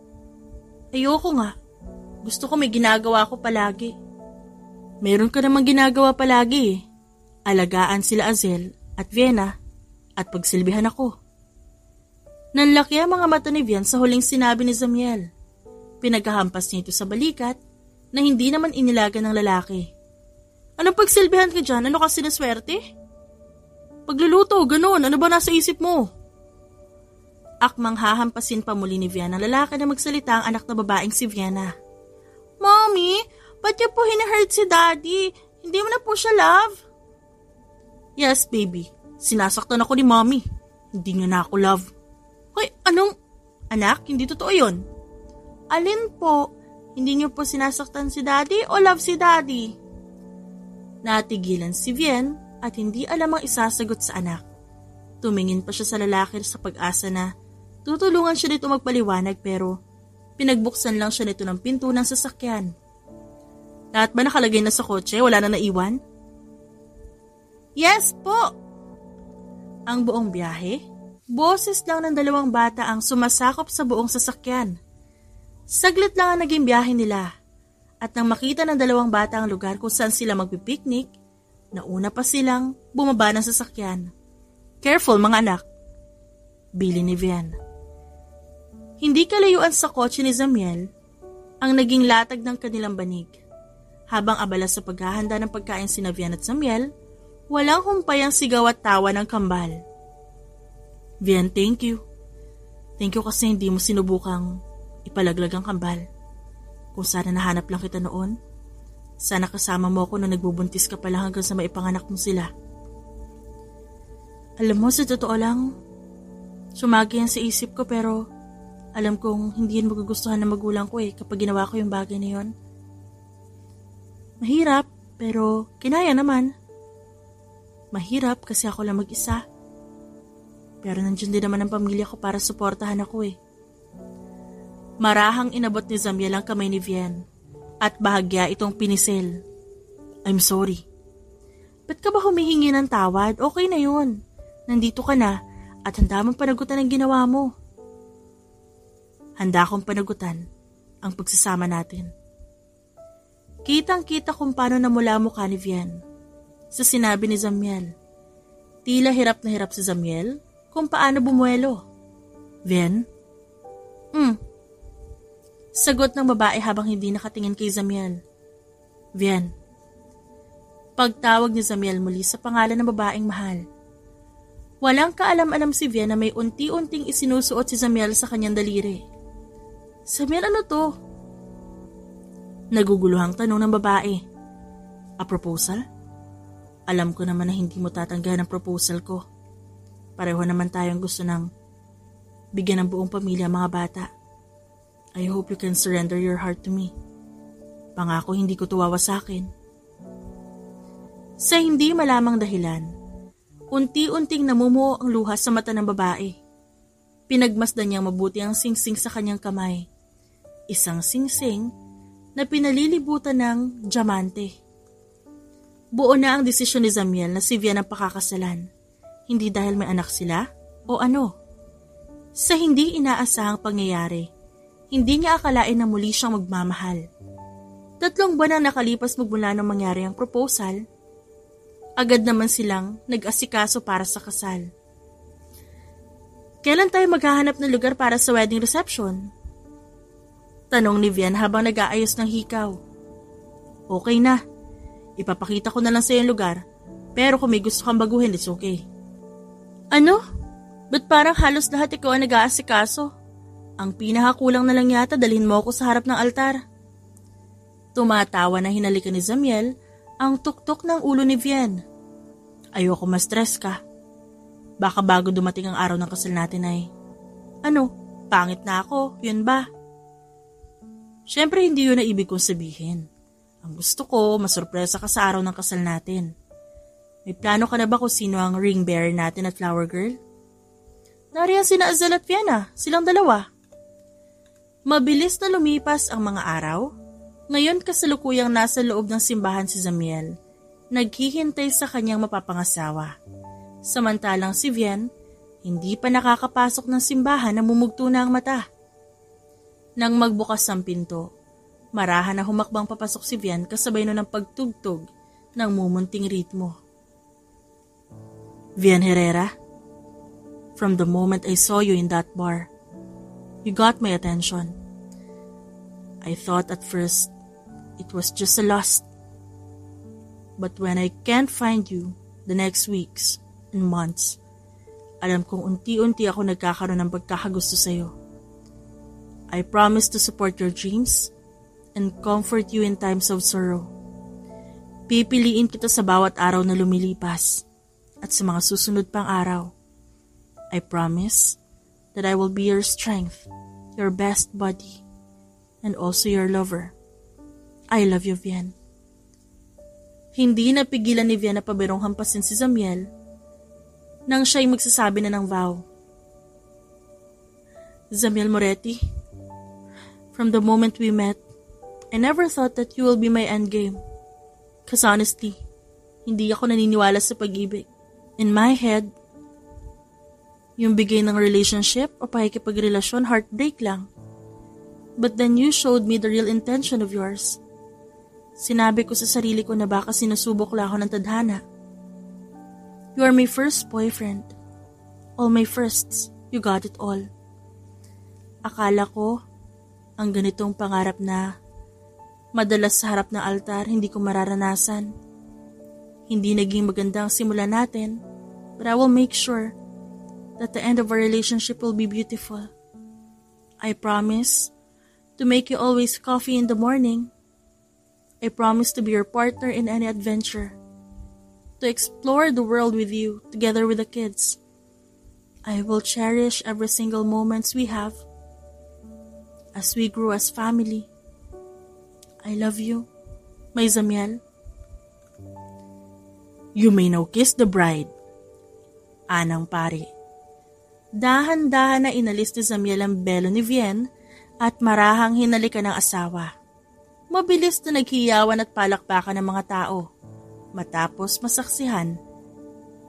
Ayoko nga. Gusto ko may ginagawa ko palagi. Meron ka namang ginagawa palagi eh. Alagaan sila Azel at Vienna at pagsilbihan ako. Nanlaki ang mga mata ni Vien sa huling sinabi ni Zamiel. Pinaghahampas niya ito sa balikat na hindi naman inilaga ng lalaki. Anong pagsilbihan ka dyan? Ano ka sinaswerte? Pagluluto, ganun. Ano ba nasa isip mo? Akmang hahampasin pa muli ni Vienna ang lalaki na magsalita ang anak na babaeng si Vienna. Mommy, ba't niyo po hinahurt si Daddy? Hindi mo na po siya love? Yes, baby. Sinasaktan ako ni Mommy. Hindi niyo na ako love. Hoy, anong? Anak, hindi totoo yun. Alin po? Hindi niyo po sinasaktan si Daddy o love si Daddy? Natigilan si Vien at hindi alam ang isasagot sa anak. Tumingin pa siya sa lalaki sa pag-asa na tutulungan siya nito magpaliwanag pero pinagbuksan lang siya nito ng pinto ng sasakyan. Lahat ba nakalagay na sa kotse? Wala na naiwan? Yes po! Ang buong biyahe, boses lang ng dalawang bata ang sumasakop sa buong sasakyan. Saglit lang ang naging biyahe nila at nang makita ng dalawang bata ang lugar kung saan sila magpipiknik, nauna pa silang bumaba ng sasakyan. Careful mga anak, bili ni Vien. Hindi kalayuan sa kotse ni Zamiel ang naging latag ng kanilang banig. Habang abala sa paghahanda ng pagkain sina Vien at Zamiel, walang humpay ang sigaw at tawa ng kambal. Vien, thank you. Thank you kasi hindi mo sinubukang ipalaglag ang kambal. Kung sana nahanap lang kita noon, sana kasama mo ako nung nagbubuntis ka pala hanggang sa maipanganak mo sila. Alam mo, sa totoo lang, sumagi yan sa isip ko pero alam kong hindi yan magugustuhan ng magulang ko kapag ginawa ko yung bagay na yun. Mahirap, pero kinaya naman. Mahirap kasi ako lang mag-isa. Pero nandiyan din naman ang pamilya ko para suportahan ako Marahang inabot ni Zamiel ang kamay ni Vien at bahagya itong pinisil. I'm sorry. Ba't ka ba humihingi ng tawad? Okay na yun. Nandito ka na at handa mong panagutan ang ginawa mo. Handa akong panagutan ang pagsasama natin. Kitang-kita kung paano namula mukha ni Vien sa sinabi ni Zamiel. Tila hirap na hirap si Zamiel kung paano bumuelo. Vien? Sagot ng babae habang hindi nakatingin kay Zamiel. Vien. Pagtawag ni Zamiel muli sa pangalan ng babaeng mahal. Walang kaalam-alam si Vien na may unti-unting isinusuot si Zamiel sa kanyang daliri. Zamiel, ano to? Naguguluhang tanong ng babae. A proposal? Alam ko naman na hindi mo tatanggahan ang proposal ko. Pareho naman tayong gusto ng bigyan ng buong pamilya mga bata. I hope you can surrender your heart to me. Pangako hindi ko tuwawa sa akin. Sa hindi malamang dahilan, unti-unting namumuo ang luha sa mata ng babae. Pinagmasdan niyang mabuti ang singsing sa kanyang kamay. Isang singsing na pinalilibutan ng diamante. Buo na ang desisyon ni Zamiel na si Vian ang pakakasalan. Hindi dahil may anak sila o ano. Sa hindi inaasahang pangyayari, hindi niya akalain na muli siyang magmamahal. 3 buwan ang nakalipas magmula nang mangyari ang proposal. Agad naman silang nag-asikaso para sa kasal. Kailan tayo maghahanap ng lugar para sa wedding reception? Tanong ni Vian habang nag-aayos ng hikaw. Okay na. Ipapakita ko na lang sa yung lugar, pero kung may gusto kang baguhin, it's okay. Ano? Ba't parang halos lahat ikaw ang nag-aasikaso? Ang pinakakulang na lang yata dalhin mo ako sa harap ng altar. Tumatawa na hinalikan ni Zamiel ang tuktok ng ulo ni Vian. Ayoko ma-stress ka. Baka bago dumating ang araw ng kasal natin ay, ano, pangit na ako, yun ba? Siyempre hindi yun na ibig kong sabihin. Ang gusto ko, masurpresa ka sa araw ng kasal natin. May plano ka na ba kung sino ang ring bearer natin at flower girl? Nariyan sina Azal at Vienna, silang dalawa. Mabilis na lumipas ang mga araw. Ngayon kasalukuyang nasa loob ng simbahan si Zamiel, naghihintay sa kanyang mapapangasawa. Samantalang si Vian, hindi pa nakakapasok ng simbahan na mumugto na ang mata. Nang magbukas ang pinto, marahan na humakbang papasok si Vian kasabay nun ng pagtugtog ng mumunting ritmo. Vian Herrera, from the moment I saw you in that bar, you got my attention. I thought at first it was just a lust. But when I can't find you the next weeks and months, alam kong unti-unti ako nagkakaroon ng pagkakagusto sa'yo. I promise to support your dreams and comfort you in times of sorrow. Pipiliin kita sa bawat araw na lumilipas at sa mga susunod pang araw. I promise that I will be your strength, your best buddy, and also your lover. I love you, Vian. Hindi napigilan ni Vian na pabirong hampasin si Zamiel nang siya'y magsasabi na ng vow. Zamiel Moretti, from the moment we met, I never thought that you will be my endgame. Cause honestly, hindi ako naniniwala sa pag-ibig. In my head, yung bigay ng relationship o pakikipagrelasyon, heartbreak lang. But then you showed me the real intention of yours. Sinabi ko sa sarili ko na baka sinusubok lang ako ng tadhana. You are my first boyfriend. All my firsts, you got it all. Akala ko, ang ganitong pangarap na madalas sa harap ng altar hindi ko mararanasan. Hindi naging maganda ang simula natin, but I will make sure that the end of our relationship will be beautiful. I promise to make you always coffee in the morning. I promise to be your partner in any adventure, to explore the world with you together with the kids. I will cherish every single moments we have as we grow as family. I love you, my Zamiel. You may now kiss the bride. Anang pari. Dahan-dahan na inalis ni Zamiel ang belo ni Vian at marahang hinalikan ng asawa. Mabilis na naghiyawan at palakpakan ng mga tao matapos masaksihan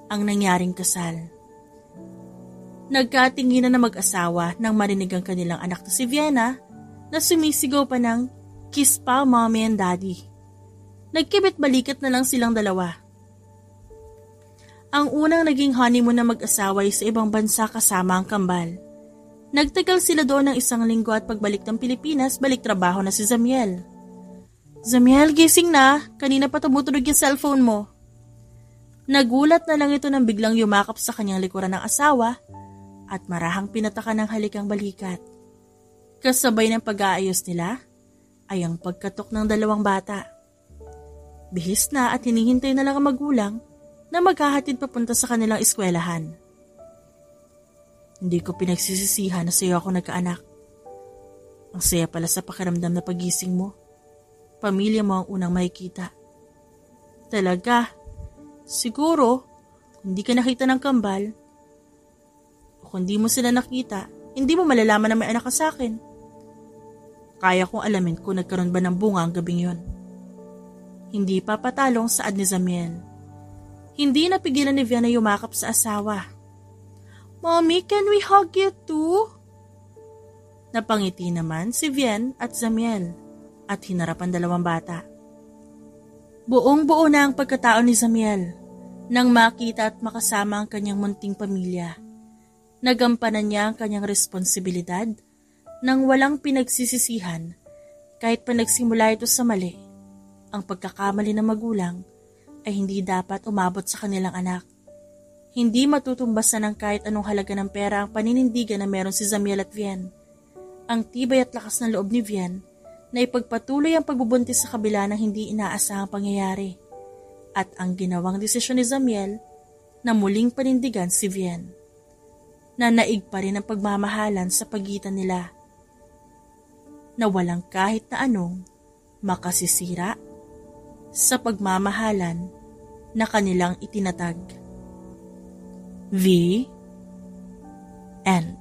ang nangyaring kasal. Nagkatinginan na mag-asawa nang marinig ang kanilang anak na si Vienna na sumisigaw pa ng kiss pa, mommy and daddy. Nagkibit balikat na lang silang dalawa. Ang unang naging honeymoon na mag-asawa ay sa ibang bansa kasama ang kambal. Nagtagal sila doon ng 1 linggo at pagbalik ng Pilipinas, balik trabaho na si Zamiel. Zamiel, gising na. Kanina pa tumutunog yung cellphone mo. Nagulat na lang ito nang biglang yumakap sa kanyang likuran ng asawa at marahang pinatakan ng halikang balikat. Kasabay ng pag-aayos nila ay ang pagkatok ng 2 bata. Bihis na at hinihintay na lang ang magulang na maghahatid papunta sa kanilang eskwelahan. Hindi ko pinagsisisihan na sa'yo ako nagkaanak. Ang saya pala sa pakiramdam na pagising mo. Pamilya mo ang unang makikita. Talaga, siguro, kung di ka nakita ng kambal, o kung di mo sila nakita, hindi mo malalaman na may anak ka sa akin. Kaya kong alamin kung nagkaroon ba ng bunga ang gabing yon. Hindi pa patalong saad ni Zamiel. Hindi napigilan ni Vian na yumakap sa asawa. Mommy, can we hug you too? Napangiti naman si Vian at Zamiel at hinarap ang dalawang bata. Buong-buo na ang pagkatao ni Zamiel nang makita at makasama ang kanyang munting pamilya. Nagampanan niya ang kanyang responsibilidad nang walang pinagsisisihan kahit pa nagsimula ito sa mali. Ang pagkakamali ng magulang ay hindi dapat umabot sa kanilang anak. Hindi matutumbasan ng kahit anong halaga ng pera ang paninindigan na meron si Zamiel at Vian. Ang tibay at lakas ng loob ni Vian na ipagpatuloy ang pagbubuntis sa kabila ng hindi inaasahang pangyayari. At ang ginawang desisyon ni Zamiel na muling panindigan si Vian. Nanaig pa rin ang pagmamahalan sa pagitan nila na walang kahit na anong makasisira sa pagmamahalan na kanilang itinatag. The End.